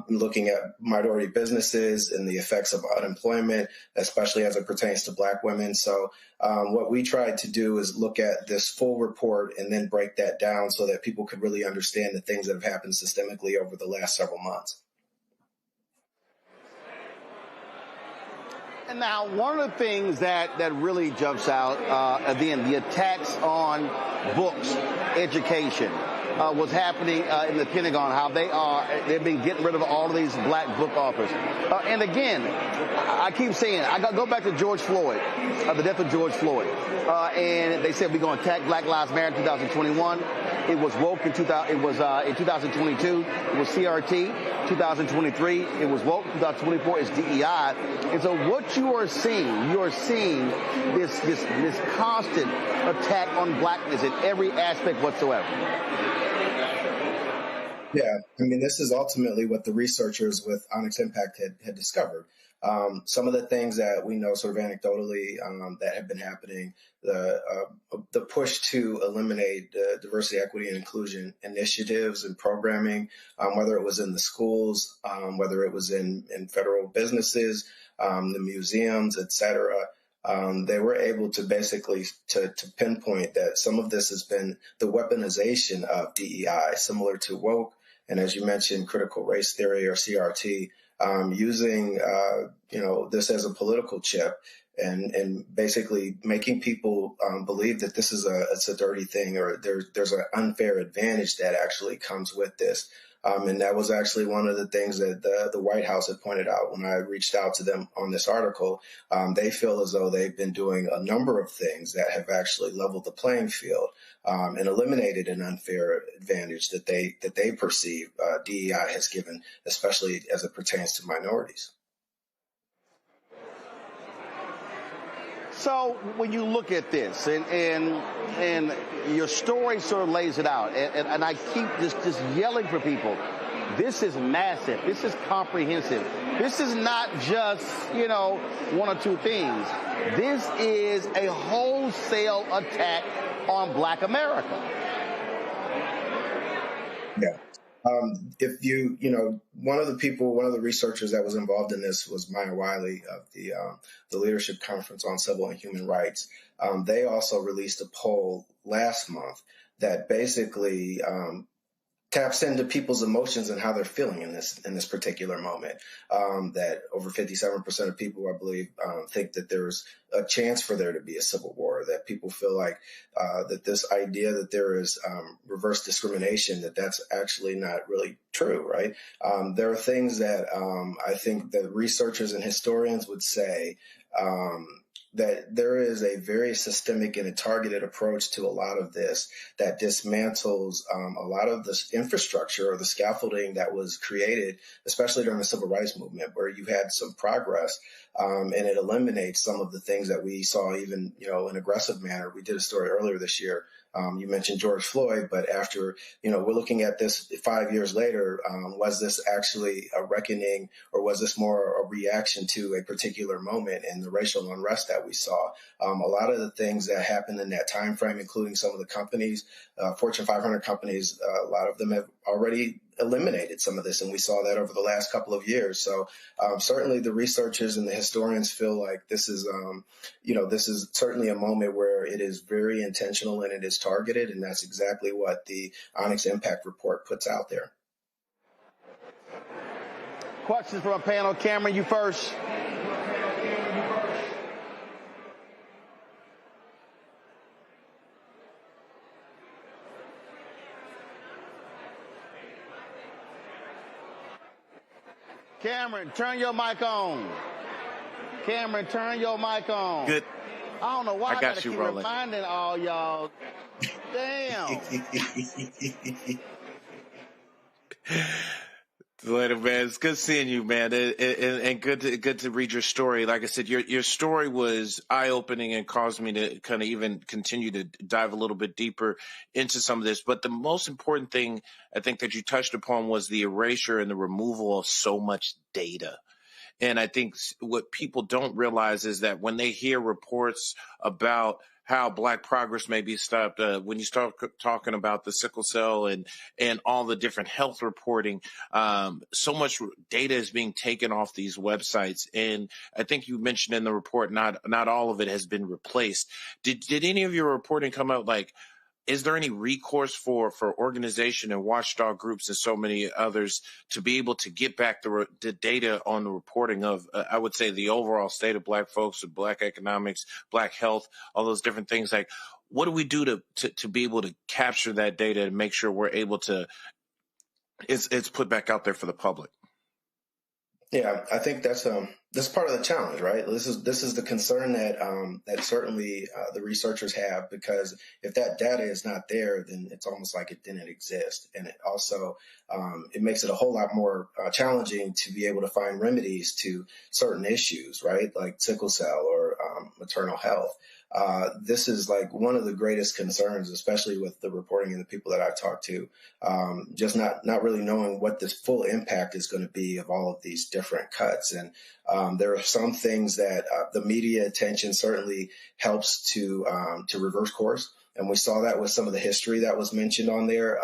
Looking at minority businesses and the effects of unemployment, especially as it pertains to Black women. So what we tried to do is look at this full report and then break that down so that people could really understand the things that have happened systemically over the last several months.
And now, one of the things that really jumps out, again, the attacks on books, education, what's happening in the Pentagon, how they've been getting rid of all of these Black book authors. And again, I keep saying, I go back to George Floyd, the death of George Floyd. And they said we're going to attack Black Lives Matter in 2021. It was woke in 2022. It was CRT. 2023, it was woke. 2024 is DEI. And so what you are seeing this constant attack on Blackness in every aspect whatsoever.
Yeah, I mean, this is ultimately what the researchers with Onyx Impact had discovered. Some of the things that we know sort of anecdotally that have been happening, the push to eliminate diversity, equity, and inclusion initiatives and programming, whether it was in the schools, whether it was in federal businesses, the museums, et cetera. They were able to basically to pinpoint that some of this has been the weaponization of DEI, similar to woke, and as you mentioned, critical race theory or CRT. Using, this as a political chip and basically making people believe that this is it's a dirty thing, or there's an unfair advantage that actually comes with this. And that was actually one of the things that the White House had pointed out when I reached out to them on this article. They feel as though they've been doing a number of things that have actually leveled the playing field and eliminated an unfair advantage that they perceive DEI has given, especially as it pertains to minorities.
So when you look at this and your story sort of lays it out, and I keep just yelling for people, this is massive. This is comprehensive. This is not just, one or two things. This is a wholesale attack on Black America.
Yeah. One of the researchers that was involved in this was Maya Wiley of the Leadership Conference on Civil and Human Rights. They also released a poll last month that basically taps into people's emotions and how they're feeling in this particular moment. That over 57% of people, I believe, think that there's a chance for there to be a civil war, that people feel like that this idea that there is reverse discrimination, that's actually not really true, right? There are things that I think that researchers and historians would say that there is a very systemic and a targeted approach to a lot of this that dismantles a lot of the infrastructure or the scaffolding that was created, especially during the civil rights movement, where you had some progress, and it eliminates some of the things that we saw even, in an aggressive manner. We did a story earlier this year. You mentioned George Floyd, but after, we're looking at this 5 years later, was this actually a reckoning, or was this more a reaction to a particular moment in the racial unrest that we saw? A lot of the things that happened in that time frame, including some of the companies, Fortune 500 companies, a lot of them have already eliminated some of this, and we saw that over the last couple of years. So certainly the researchers and the historians feel like this is certainly a moment where it is very intentional and it is targeted, and that's exactly what the Onyx Impact Report puts out there.
Questions from a panel. Cameron, you first. Cameron, turn your mic on. Cameron, turn your mic on.
Good.
I don't know why I gotta keep
Roland.
reminding all y'all. Damn.
Later, man. It's good seeing you, man, and good to read your story. Like I said, your story was eye-opening and caused me to kind of even continue to dive a little bit deeper into some of this. But the most important thing I think that you touched upon was the erasure and the removal of so much data. And I think what people don't realize is that when they hear reports about how Black progress may be stopped, when you start talking about the sickle cell and all the different health reporting, so much data is being taken off these websites. And I think you mentioned in the report, not all of it has been replaced. Did any of your reporting come out like, is there any recourse for organization and watchdog groups and so many others to be able to get back the data on the reporting of, I would say, the overall state of Black folks, of Black economics, Black health, all those different things? Like, what do we do to be able to capture that data and make sure we're able to, it's put back out there for the public?
Yeah, I think that's part of the challenge, right? This is the concern that certainly the researchers have, because if that data is not there, then it's almost like it didn't exist, and it also it makes it a whole lot more challenging to be able to find remedies to certain issues, right? Like sickle cell or maternal health. This is like one of the greatest concerns, especially with the reporting and the people that I've talked to, just not really knowing what this full impact is going to be of all of these different cuts. And there are some things that the media attention certainly helps to reverse course. And we saw that with some of the history that was mentioned on there.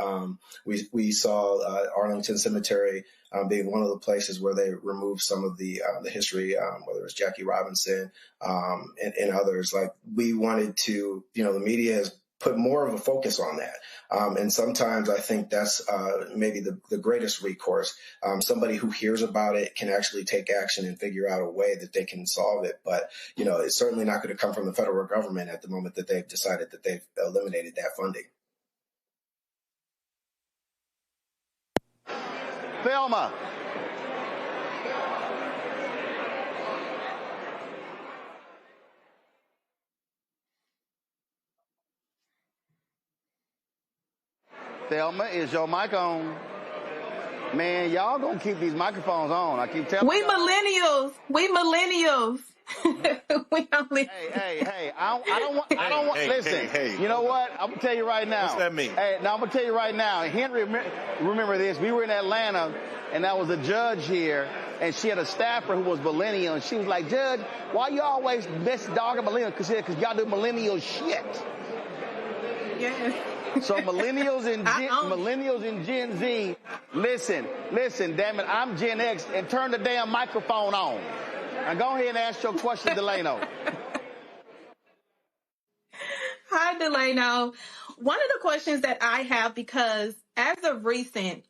We saw Arlington Cemetery being one of the places where they removed some of the history, whether it was Jackie Robinson and others. Like, we wanted to, the media has put more of a focus on that. And sometimes I think that's maybe the greatest recourse. Somebody who hears about it can actually take action and figure out a way that they can solve it. But, it's certainly not going to come from the federal government at the moment that they've decided that they've eliminated that funding.
Thelma. Thelma, is your mic on? Man, y'all gonna keep these microphones on. I keep telling
We
y'all.
millennials. We millennials. We only.
Hey.
Listen, you know what? I'm going to tell you right now.
What's that mean?
Hey, now I'm going to tell you right now. Henry, remember this. We were in Atlanta, and there was a judge here, and she had a staffer who was millennial, and she was like, Judge, why you always best dog a millennial? Because y'all do millennial shit.
Yeah.
So millennials and Gen Z, listen, damn it, I'm Gen X, and turn the damn microphone on. Now go ahead and ask your question, Delano.
Hi, Delano. One of the questions that I have, because as of recent,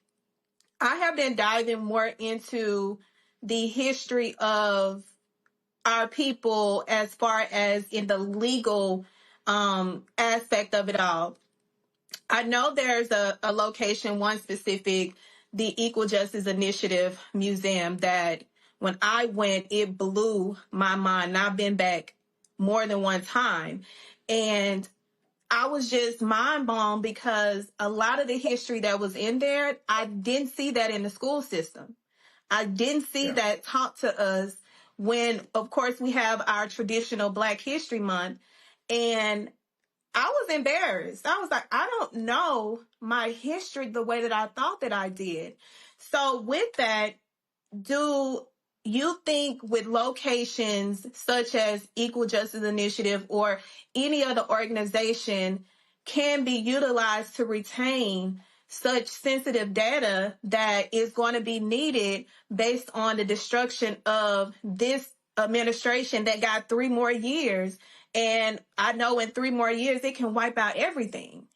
I have been diving more into the history of our people as far as in the legal aspect of it all. I know there's a location, one specific, the Equal Justice Initiative Museum, that when I went, it blew my mind. And I've been back more than one time. And I was just mind blown because a lot of the history that was in there, I didn't see that in the school system. I didn't see that taught to us when, of course, we have our traditional Black History Month. And I was embarrassed. I was like, I don't know my history the way that I thought that I did. So with that, do you think with locations such as Equal Justice Initiative or any other organization can be utilized to retain such sensitive data that is going to be needed based on the destruction of this administration that got 3 more years? And I know in 3 more years, it can wipe out everything.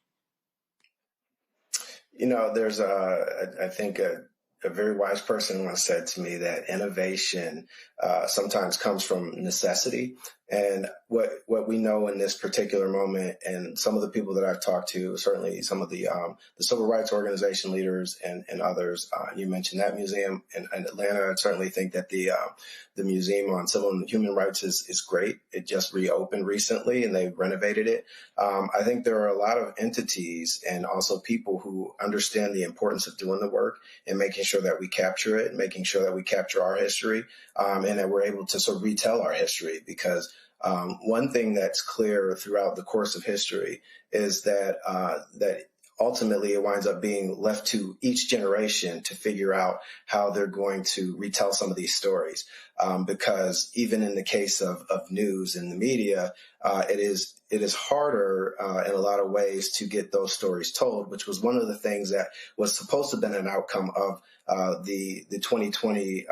You know, there's I think a very wise person once said to me that innovation sometimes comes from necessity. And what we know in this particular moment, and some of the people that I've talked to, certainly some of the civil rights organization leaders and others, you mentioned that museum in Atlanta. I certainly think that the Museum on Civil and Human Rights is great. It just reopened recently and they renovated it. I think there are a lot of entities and also people who understand the importance of doing the work and making sure that we capture it, making sure that we capture our history, and that we're able to sort of retell our history. Because one thing that's clear throughout the course of history is that ultimately it winds up being left to each generation to figure out how they're going to retell some of these stories. Because even in the case of news and the media, it is harder in a lot of ways to get those stories told, which was one of the things that was supposed to have been an outcome of the 2020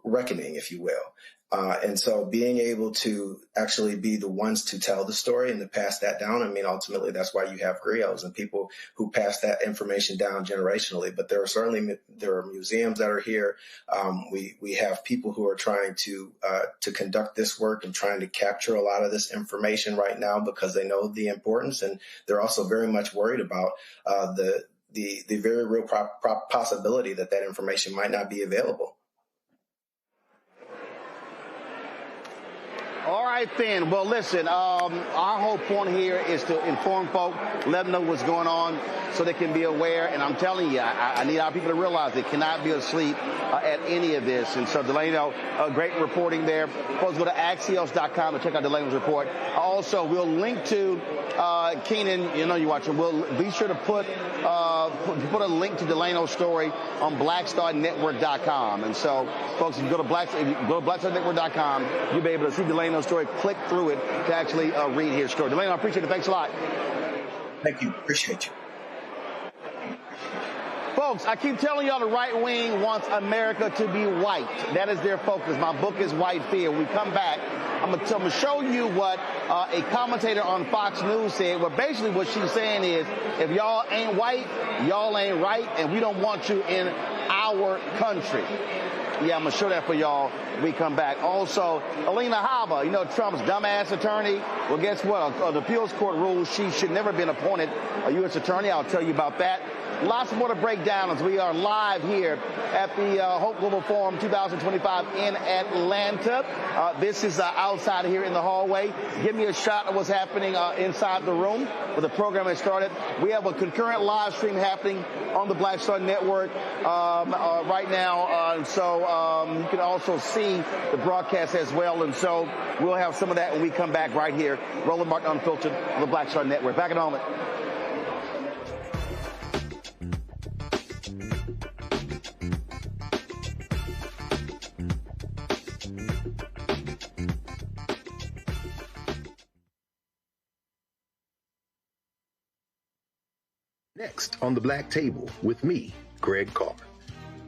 reckoning, if you will. And so being able to actually be the ones to tell the story and to pass that down, I mean, ultimately, that's why you have griots and people who pass that information down generationally. But there are museums that are here. We have people who are trying to conduct this work and trying to capture a lot of this information right now because they know the importance. And they're also very much worried about the very real possibility that information might not be available.
All right, then. Well, listen, our whole point here is to inform folk, let them know what's going on so they can be aware. And I'm telling you, I need our people to realize they cannot be asleep at any of this. And so, Delano, great reporting there. Folks, go to Axios.com to check out Delano's report. Also, we'll link to Keenan, you know you're watching. We'll be sure to put a link to Delano's story on BlackStarNetwork.com. And so, folks, if you go to BlackStarNetwork.com, you'll be able to see Delano's story, click through it to actually read his story. Delano, I appreciate it. Thanks a lot.
Thank you. Appreciate you.
Folks, I keep telling y'all the right wing wants America to be white. That is their focus. My book is White Fear. When we come back, I'm going to show you what a commentator on Fox News said. Well, basically what she's saying is, if y'all ain't white, y'all ain't right, and we don't want you in our country. Yeah, I'm going to show that for y'all when we come back. Also, Alina Habba, you know, Trump's dumbass attorney. Well, guess what? The appeals court rules she should never have been appointed a U.S. attorney. I'll tell you about that. Lots more to break down as we are live here at the Hope Global Forum 2025 in Atlanta. This is outside here in the hallway. Give me a shot of what's happening inside the room where the program has started. We have a concurrent live stream happening on the Black Star Network. right now. You can also see the broadcast as well. And so we'll have some of that when we come back right here. Roland Martin Unfiltered on the Black Star Network. Back in a moment.
Next on the Black Table with me, Greg Carson.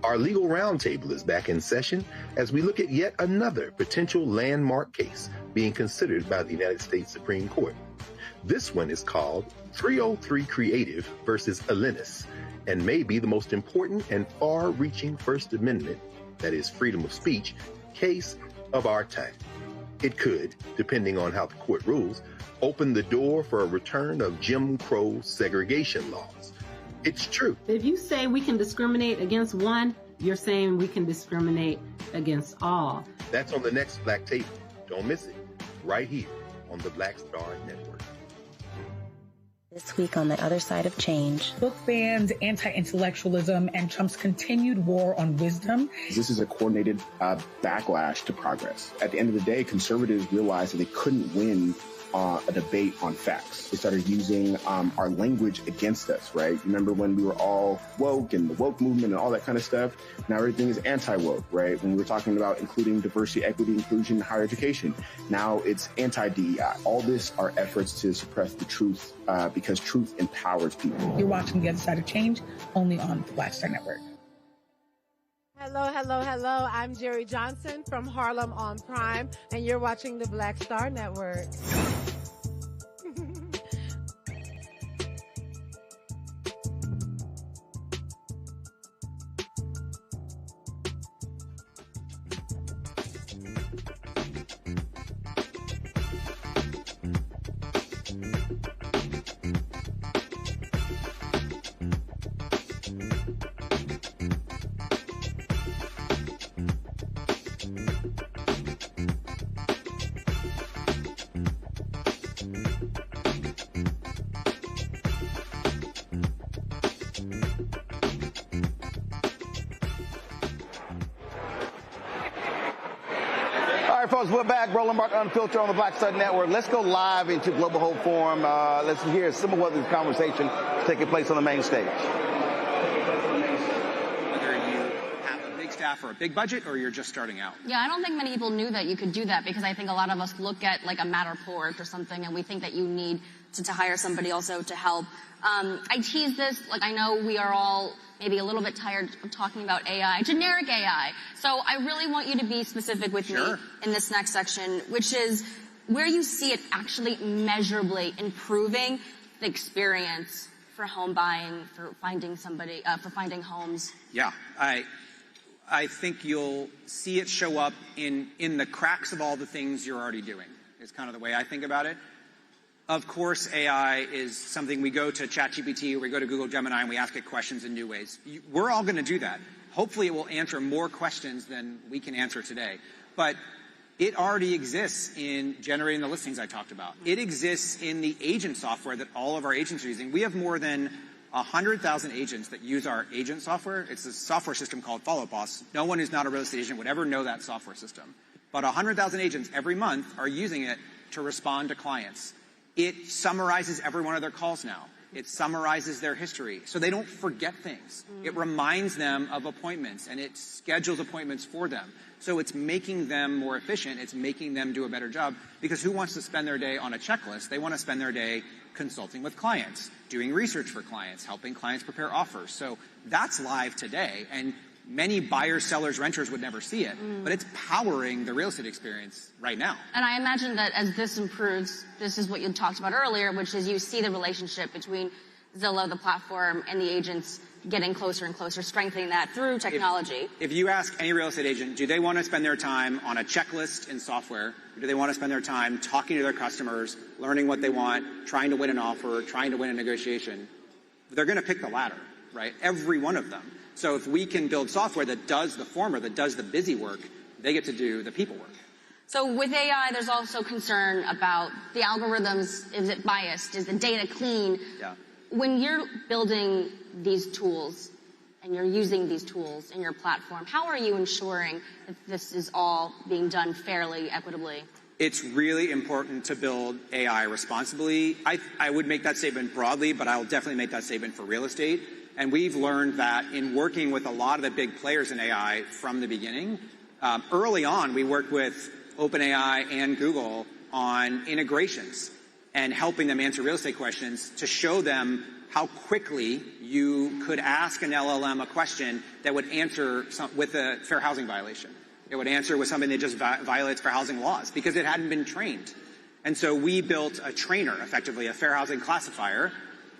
Our legal roundtable is back in session as we look at yet another potential landmark case being considered by the United States Supreme Court. This one is called 303 Creative versus Alennis, and may be the most important and far-reaching First Amendment, that is freedom of speech, case of our time. It could, depending on how the court rules, open the door for a return of Jim Crow segregation laws. It's true.
If you say we can discriminate against one, you're saying we can discriminate against all.
That's on the next Black Table. Don't miss it. Right here on the Black Star Network.
This week on the other side of change.
Book bans, anti-intellectualism, and Trump's continued war on wisdom.
This is a coordinated backlash to progress. At the end of the day, conservatives realized that they couldn't win a debate on facts. They started using our language against us, right? Remember when we were all woke and the woke movement and all that kind of stuff? Now everything is anti-woke, right? When we were talking about including diversity, equity, inclusion, higher education, now it's anti-DEI. All this are efforts to suppress the truth because truth empowers people.
You're watching The Other Side of Change, only on the Black Star Network.
Hello, hello, hello. I'm Jerry Johnson from Harlem on Prime, and you're watching the Black Star Network.
Folks, we're back. Roland Martin Unfiltered on the Black Star Network. Let's go live into Global Hope Forum. Let's hear some of what this conversation is taking place on the main stage.
Whether you have a big staff or a big budget, or you're just starting out.
Yeah, I don't think many people knew that you could do that, because I think a lot of us look at like a Matterport or something, and we think that you need to hire somebody also to help. I tease this, like I know we are all maybe a little bit tired of talking about AI, generic AI. So I really want you to be specific with me in this next section, which is where you see it actually measurably improving the experience for home buying, for finding somebody, for finding homes.
Yeah, I think you'll see it show up in the cracks of all the things you're already doing, is kind of the way I think about it. Of course, AI is something we go to ChatGPT or we go to Google Gemini and we ask it questions in new ways. We're all going to do that. Hopefully it will answer more questions than we can answer today. But it already exists in generating the listings I talked about. It exists in the agent software that all of our agents are using. We have more than 100,000 agents that use our agent software. It's a software system called Follow Boss. No one who's not a real estate agent would ever know that software system. But 100,000 agents every month are using it to respond to clients. It summarizes every one of their calls now. It summarizes their history so they don't forget things. It reminds them of appointments, and it schedules appointments for them. So it's making them more efficient. It's making them do a better job, because who wants to spend their day on a checklist? They want to spend their day consulting with clients, doing research for clients, helping clients prepare offers. So that's live today, and many buyers, sellers, renters would never see it, but it's powering the real estate experience right now.
And I imagine that as this improves, this is what you talked about earlier, which is you see the relationship between Zillow, the platform, and the agents getting closer and closer, strengthening that through technology.
If you ask any real estate agent, do they want to spend their time on a checklist in software, or do they want to spend their time talking to their customers, learning what they want, trying to win an offer, trying to win a negotiation? They're going to pick the latter, right? Every one of them. So if we can build software that does the former, that does the busy work, they get to do the people work.
So with AI, there's also concern about the algorithms. Is it biased? Is the data clean?
Yeah.
When you're building these tools and you're using these tools in your platform, how are you ensuring that this is all being done fairly, equitably?
It's really important to build AI responsibly. I would make that statement broadly, but I'll definitely make that statement for real estate. And we've learned that in working with a lot of the big players in AI from the beginning. Early on, we worked with OpenAI and Google on integrations and helping them answer real estate questions to show them how quickly you could ask an LLM a question that would answer with a fair housing violation. It would answer with something that just violates fair housing laws because it hadn't been trained. And so we built a trainer, effectively, a fair housing classifier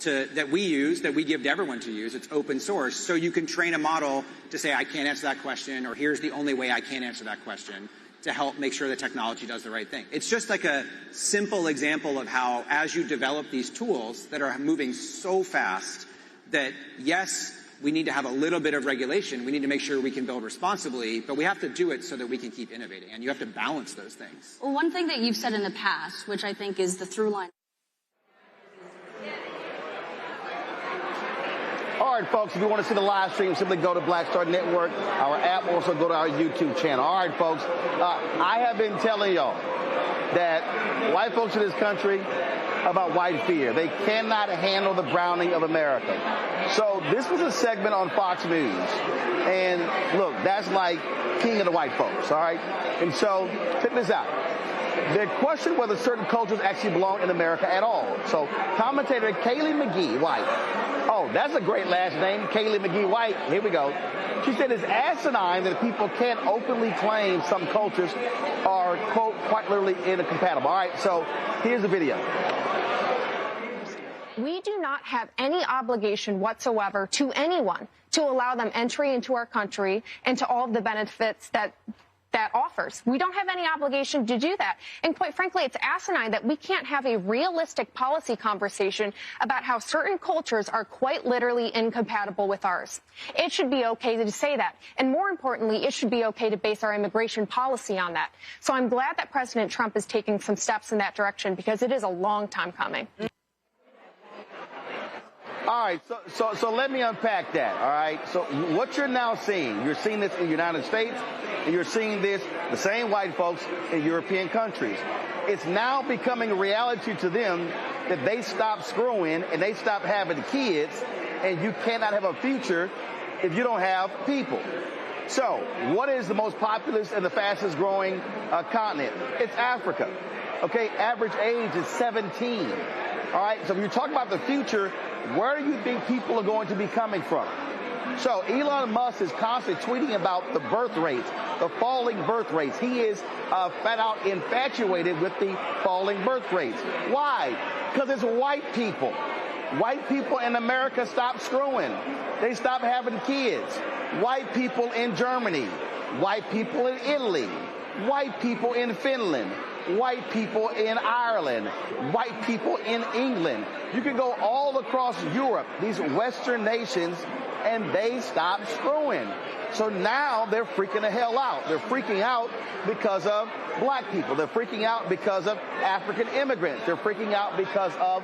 that we use, that we give to everyone to use. It's open source. So you can train a model to say, I can't answer that question, or here's the only way I can answer that question, to help make sure the technology does the right thing. It's just like a simple example of how, as you develop these tools that are moving so fast, that yes, we need to have a little bit of regulation. We need to make sure we can build responsibly, but we have to do it so that we can keep innovating. And you have to balance those things.
Well, one thing that you've said in the past, which I think is the through line.
All right, folks, if you want to see the live stream, simply go to Black Star Network, our app, also go to our YouTube channel. All right, folks, I have been telling y'all that white folks in this country about white fear. They cannot handle the browning of America. So this was a segment on Fox News. And look, that's like king of the white folks, all right? And so check this out. They question whether certain cultures actually belong in America at all. So commentator Kaylee McGee White. Oh, that's a great last name, Kaylee McGee White. Here we go. She said it's asinine that people can't openly claim some cultures are, quote, quite literally incompatible. All right, so here's the video.
We do not have any obligation whatsoever to anyone to allow them entry into our country and to all of the benefits that offers. We don't have any obligation to do that. And quite frankly, it's asinine that we can't have a realistic policy conversation about how certain cultures are quite literally incompatible with ours. It should be okay to say that. And more importantly, it should be okay to base our immigration policy on that. So I'm glad that President Trump is taking some steps in that direction because it is a long time coming.
All right, so let me unpack that, all right? So what you're now seeing, you're seeing this in the United States, and you're seeing this, the same white folks in European countries. It's now becoming a reality to them that they stop screwing and they stop having kids, and you cannot have a future if you don't have people. So what is the most populous and the fastest growing continent? It's Africa. Okay, average age is 17. All right, so when you talk about the future, where do you think people are going to be coming from? So Elon Musk is constantly tweeting about the birth rates, the falling birth rates. He is flat out infatuated with the falling birth rates. Why? Because it's white people. White people in America stop screwing. They stop having kids. White people in Germany. White people in Italy. White people in Finland. White people in Ireland, white people in England. You can go all across Europe, these Western nations, and they stop screwing. So now they're freaking the hell out. They're freaking out because of black people. They're freaking out because of African immigrants. They're freaking out because of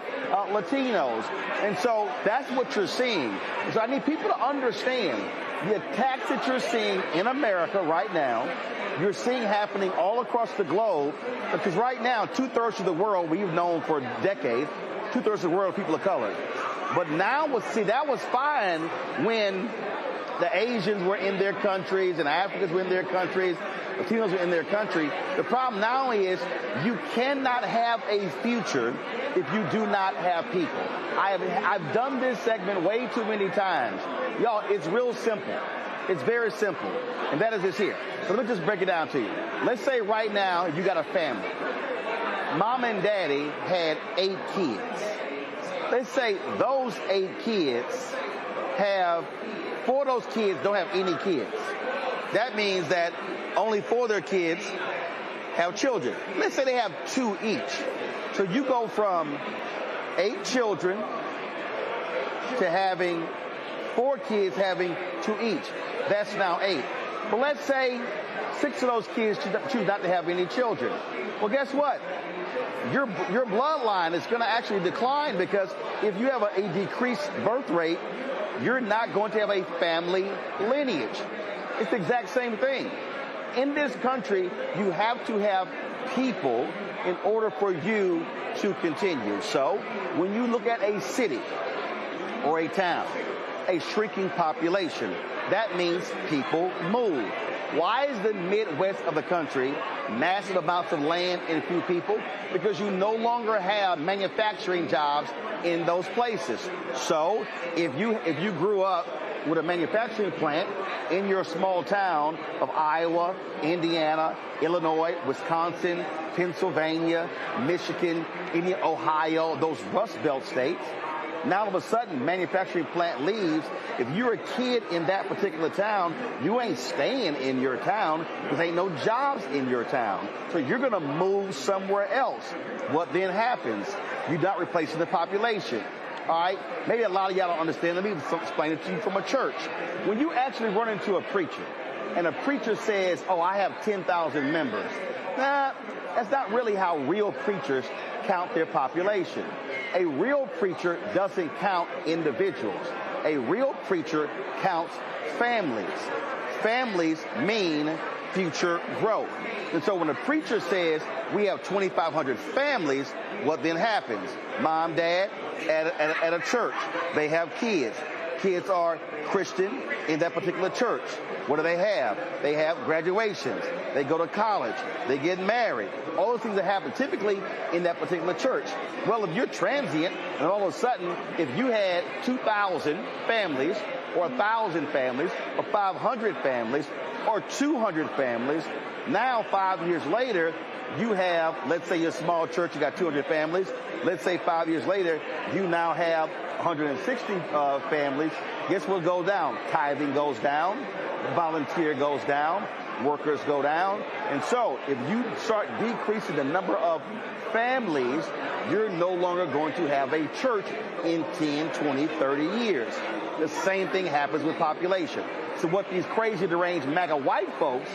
Latinos. And so that's what you're seeing. So I need people to understand the attacks that you're seeing in America right now, you're seeing happening all across the globe, because right now, 2/3 of the world we've known for decades, 2/3 of the world people of color. But now, that was fine when the Asians were in their countries and Africans were in their countries, Latinos were in their country. The problem now is you cannot have a future if you do not have people. I've done this segment way too many times. Y'all, it's real simple. It's very simple. And that is this here. So let me just break it down to you. Let's say right now you got a family. Mom and daddy had 8 kids. Let's say those 8 kids have 4 of those kids don't have any kids. That means that only 4 of their kids have children. Let's say they have 2 each. So you go from 8 children to having 4 kids having 2 each. That's now 8. But let's say 6 of those kids choose not to have any children. Well, guess what? Your bloodline is going to actually decline, because if you have a decreased birth rate, you're not going to have a family lineage. It's the exact same thing. In this country, you have to have people in order for you to continue. So when you look at a city or a town, a shrinking population, that means people move. Why is the Midwest of the country massive amounts of land and few people? Because you no longer have manufacturing jobs in those places. So if you grew up with a manufacturing plant in your small town of Iowa, Indiana, Illinois, Wisconsin, Pennsylvania, Michigan, Ohio, those Rust Belt states, now all of a sudden manufacturing plant leaves. If you're a kid in that particular town, you ain't staying in your town because ain't no jobs in your town. So you're going to move somewhere else. What then happens? You're not replacing the population. All right, maybe a lot of y'all don't understand. Let me explain it to you from a church. When you actually run into a preacher, and a preacher says, oh, I have 10,000 members. Nah, that's not really how real preachers count their population. A real preacher doesn't count individuals. A real preacher counts families. Families mean future growth. And so when a preacher says we have 2,500 families, what then happens? Mom, dad, at a church, they have kids. Kids are Christian in that particular church. What do they have? They have graduations. They go to college. They get married. All those things that happen typically in that particular church. Well, if you're transient and all of a sudden, if you had 2,000 families or 1,000 families or 500 families or 200 families, now 5 years later, you have, let's say you're a small church, you got 200 families. Let's say 5 years later, you now have 160 families. Guess what goes down? Tithing goes down. Volunteer goes down. Workers go down. And so if you start decreasing the number of families, you're no longer going to have a church in 10, 20, 30 years. The same thing happens with population. So what these crazy deranged MAGA white folks,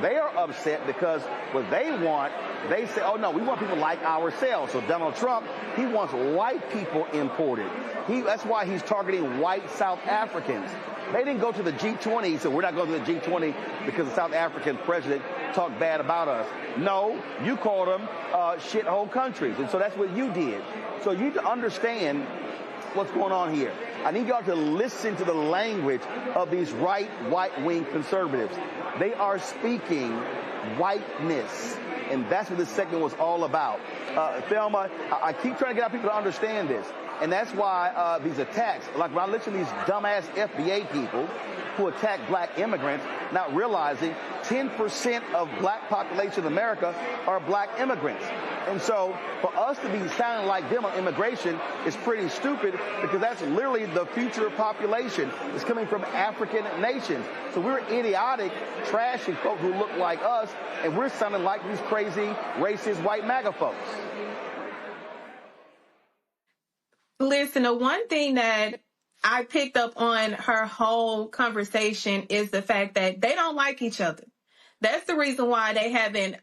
they are upset because what they want, they say, oh no, we want people like ourselves. So Donald Trump, he wants white people imported. That's why he's targeting white South Africans. They didn't go to the G20, so we're not going to the G20 because the South African president talked bad about us. No, you called them shithole countries, and so that's what you did. So you need to understand what's going on here. I need y'all to listen to the language of these right-wing conservatives. They are speaking whiteness, and that's what this segment was all about. Thelma, I keep trying to get our people to understand this, and that's why these attacks, like when I listen to these dumbass FBA people who attack black immigrants, not realizing 10% of black population in America are black immigrants. And so for us to be sounding like them on immigration is pretty stupid, because that's literally the future population. It's coming from African nations. So we're idiotic, trashy folk who look like us, and we're sounding like these crazy, racist, white MAGA folks.
Listen, the one thing that I picked up on her whole conversation is the fact that they don't like each other. That's the reason why they haven't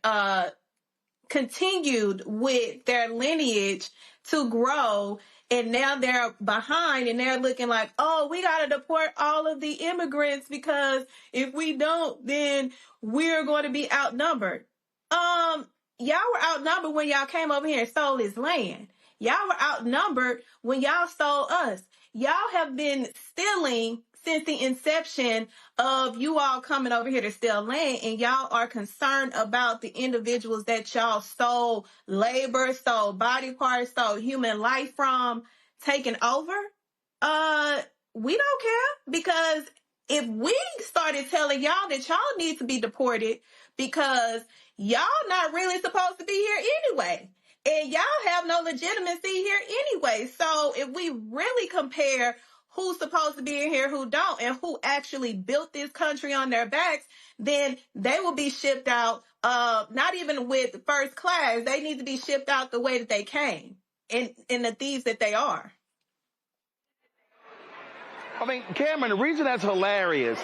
continued with their lineage to grow, and now they're behind and they're looking like, oh, we got to deport all of the immigrants because if we don't, then we're going to be outnumbered. Y'all were outnumbered when y'all came over here and stole this land. Y'all were outnumbered when y'all stole us. Y'all have been stealing since the inception of you all coming over here to steal land, and y'all are concerned about the individuals that y'all stole labor, stole body parts, stole human life from, taking over. We don't care, because if we started telling y'all that y'all need to be deported because y'all not really supposed to be here anyway, and y'all have no legitimacy here anyway. So if we really compare who's supposed to be in here, who don't, and who actually built this country on their backs, then they will be shipped out, not even with first class. They need to be shipped out the way that they came, in the thieves that they are.
I mean, Cameron, the reason that's hilarious,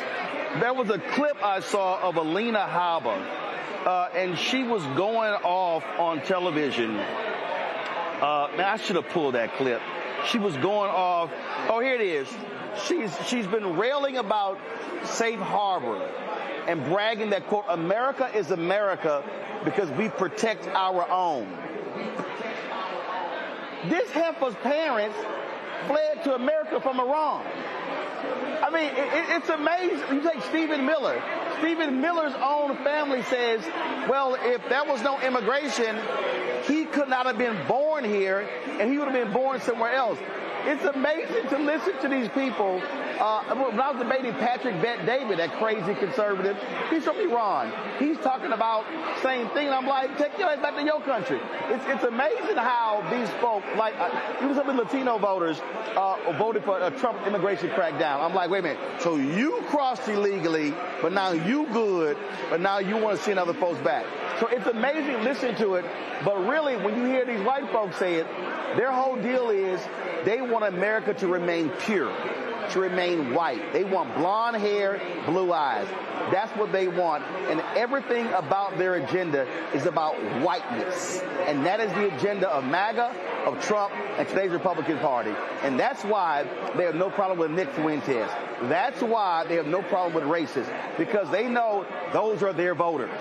there was a clip I saw of Alina Habba, and she was going off on television. Man, I should have pulled that clip. She was going off. Oh, here it is. She's been railing about safe harbor and bragging that, quote, America is America because we protect our own. This heifer's parents fled to America from Iran. I mean, it's amazing. You take Stephen Miller. Stephen Miller's own family says, well, if there was no immigration, he could not have been born here, and he would have been born somewhere else. It's amazing to listen to these people. When I was debating Patrick Bet-David, that crazy conservative, he's from Iran. He's talking about same thing, and I'm like, take your ass back to your country. It's amazing how these folks, like even some of the Latino voters, voted for a Trump immigration crackdown. I'm like, wait a minute. So you crossed illegally, but now you good, but now you want to send other folks back. So it's amazing listening to it, but really when you hear these white folks say it, their whole deal is they want America to remain pure, to remain white. They want blonde hair, blue eyes. That's what they want. And everything about their agenda is about whiteness. And that is the agenda of MAGA, of Trump, and today's Republican Party. And that's why they have no problem with Nick Fuentes. That's why they have no problem with racists, because they know those are their voters.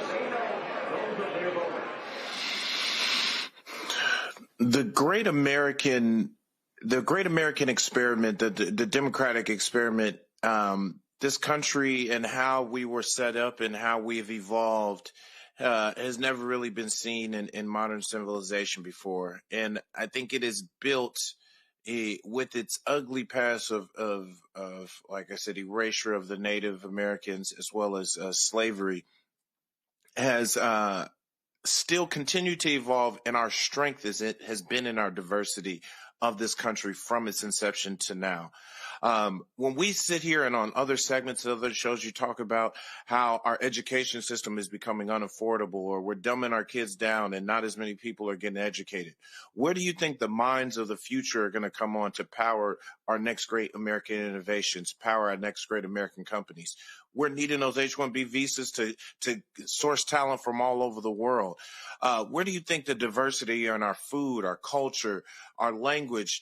The great American experiment, the democratic experiment, this country and how we were set up and how we've evolved has never really been seen in modern civilization before. And I think it is built with its ugly past of, like I said, erasure of the Native Americans as well as slavery, has still continue to evolve, and our strength has been in our diversity of this country from its inception to now. When we sit here and on other segments of other shows, you talk about how our education system is becoming unaffordable, or we're dumbing our kids down and not as many people are getting educated. Where do you think the minds of the future are going to come on to power our next great American innovations, power our next great American companies? We're needing those H-1B visas to source talent from all over the world. Where do you think the diversity in our food, our culture, our language,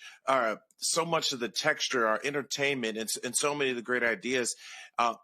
so much of the texture, our entertainment, and so many of the great ideas,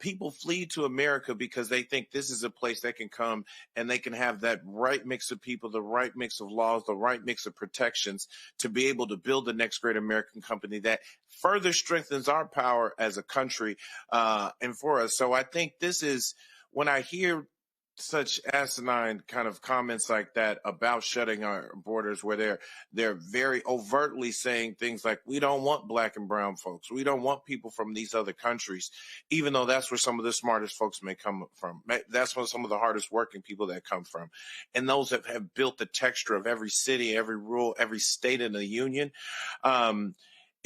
people flee to America because they think this is a place they can come and they can have that right mix of people, the right mix of laws, the right mix of protections to be able to build the next great American company that further strengthens our power as a country and for us. So I think this is, when I hear such asinine kind of comments like that about shutting our borders, where they're very overtly saying things like, we don't want black and brown folks, we don't want people from these other countries, even though that's where some of the smartest folks may come from. That's where some of the hardest working people that come from, and those that have built the texture of every city, every rural, every state in the union.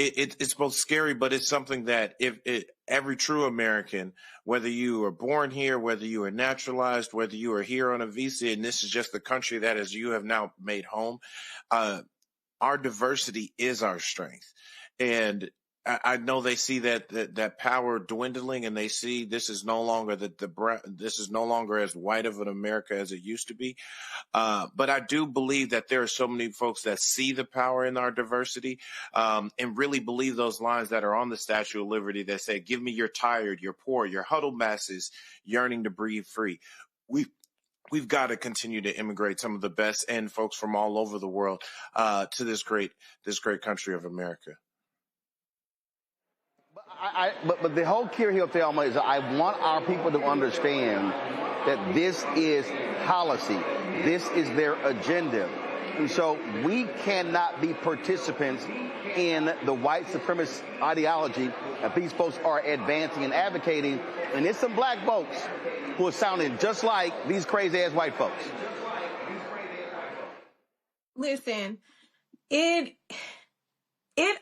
It's both scary, but it's something that every true American, whether you are born here, whether you are naturalized, whether you are here on a visa, and this is just the country that as you have now made home, our diversity is our strength. And I know they see that power dwindling, and they see this is no longer this is no longer as white of an America as it used to be. But I do believe that there are so many folks that see the power in our diversity, and really believe those lines that are on the Statue of Liberty that say, "Give me your tired, your poor, your huddled masses yearning to breathe free." We've got to continue to immigrate some of the best and folks from all over the world to this great country of America.
But the whole key here, Thelma, is I want our people to understand that this is policy. This is their agenda. And so we cannot be participants in the white supremacist ideology that these folks are advancing and advocating. And it's some black folks who are sounding just like these crazy-ass white folks.
Listen, it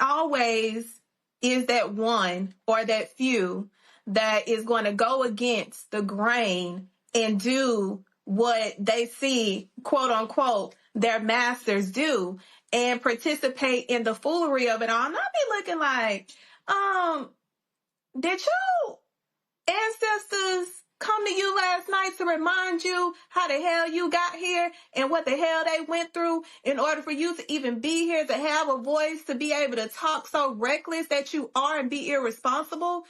always is that one or that few that is going to go against the grain and do what they see, quote unquote, their masters do and participate in the foolery of it all. And I'll be looking like, Did your ancestors come to you last night to remind you how the hell you got here and what the hell they went through in order for you to even be here, to have a voice, to be able to talk so reckless that you are and be irresponsible?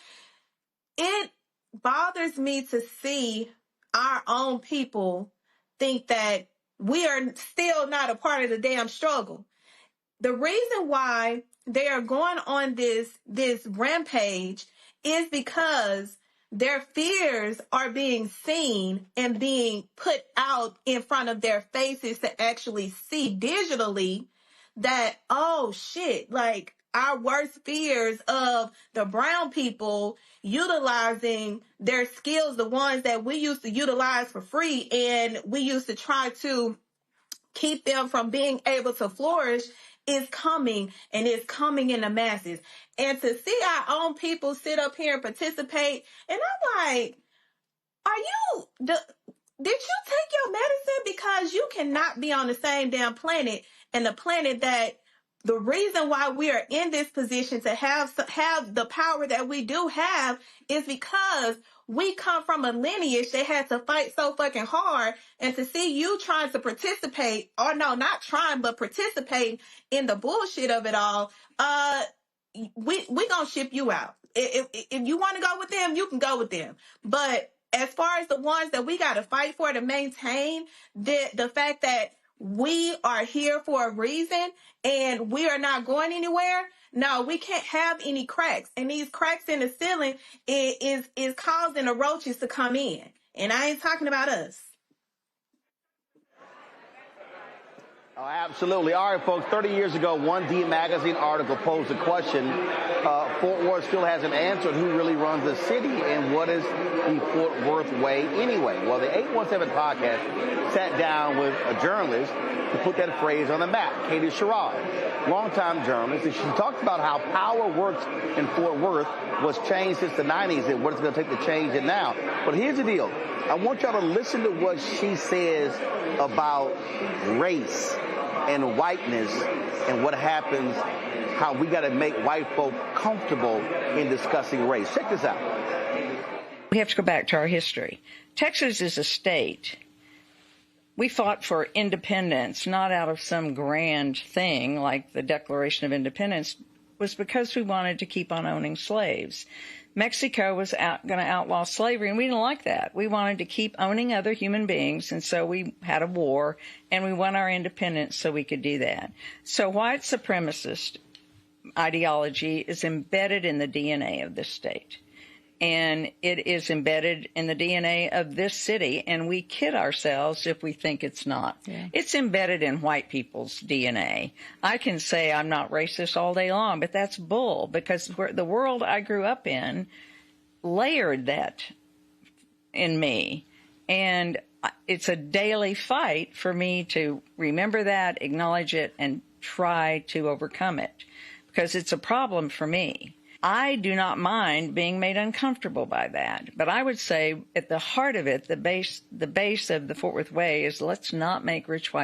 It bothers me to see our own people think that we are still not a part of the damn struggle. The reason why they are going on this rampage is because their fears are being seen and being put out in front of their faces to actually see digitally that, oh shit, like our worst fears of the brown people utilizing their skills, the ones that we used to utilize for free, and we used to try to keep them from being able to flourish, is coming, and it's coming in the masses. And to see our own people sit up here and participate, and I'm like, did you take your medicine? Because you cannot be on the same damn planet, and the planet that the reason why we are in this position to have the power that we do have is because we come from a lineage that had to fight so fucking hard. And to see you trying to participate, or no, not trying, but participating in the bullshit of it all, we gonna ship you out. If you want to go with them, you can go with them. But as far as the ones that we got to fight for to maintain the fact that we are here for a reason and we are not going anywhere, no, we can't have any cracks. And these cracks in the ceiling is causing the roaches to come in. And I ain't talking about us.
Oh, absolutely. All right, folks, 30 years ago, one D Magazine article posed a question. Fort Worth still hasn't answered who really runs the city and what is the Fort Worth way anyway. Well, the 817 podcast sat down with a journalist to put that phrase on the map, Katie Sherrod, longtime journalist, and she talked about how power works in Fort Worth was changed since the 90s and what it's going to take to change it now. But here's the deal. I want y'all to listen to what she says about race and whiteness and what happens, how we got to make white folk comfortable in discussing race. Check this out.
We have to go back to our history. Texas is a state. We fought for independence, not out of some grand thing like the Declaration of Independence. It was because we wanted to keep on owning slaves. Mexico was going to outlaw slavery, and we didn't like that. We wanted to keep owning other human beings, and so we had a war, and we won our independence so we could do that. So white supremacist ideology is embedded in the DNA of this state, and it is embedded in the DNA of this city, and we kid ourselves if we think it's not. Yeah. It's embedded in white people's DNA. I can say I'm not racist all day long, but that's bull, because the world I grew up in layered that in me, and it's a daily fight for me to remember that, acknowledge it, and try to overcome it, because it's a problem for me. I do not mind being made uncomfortable by that. But I would say at the heart of it, the base of the Fort Worth Way is let's not make rich white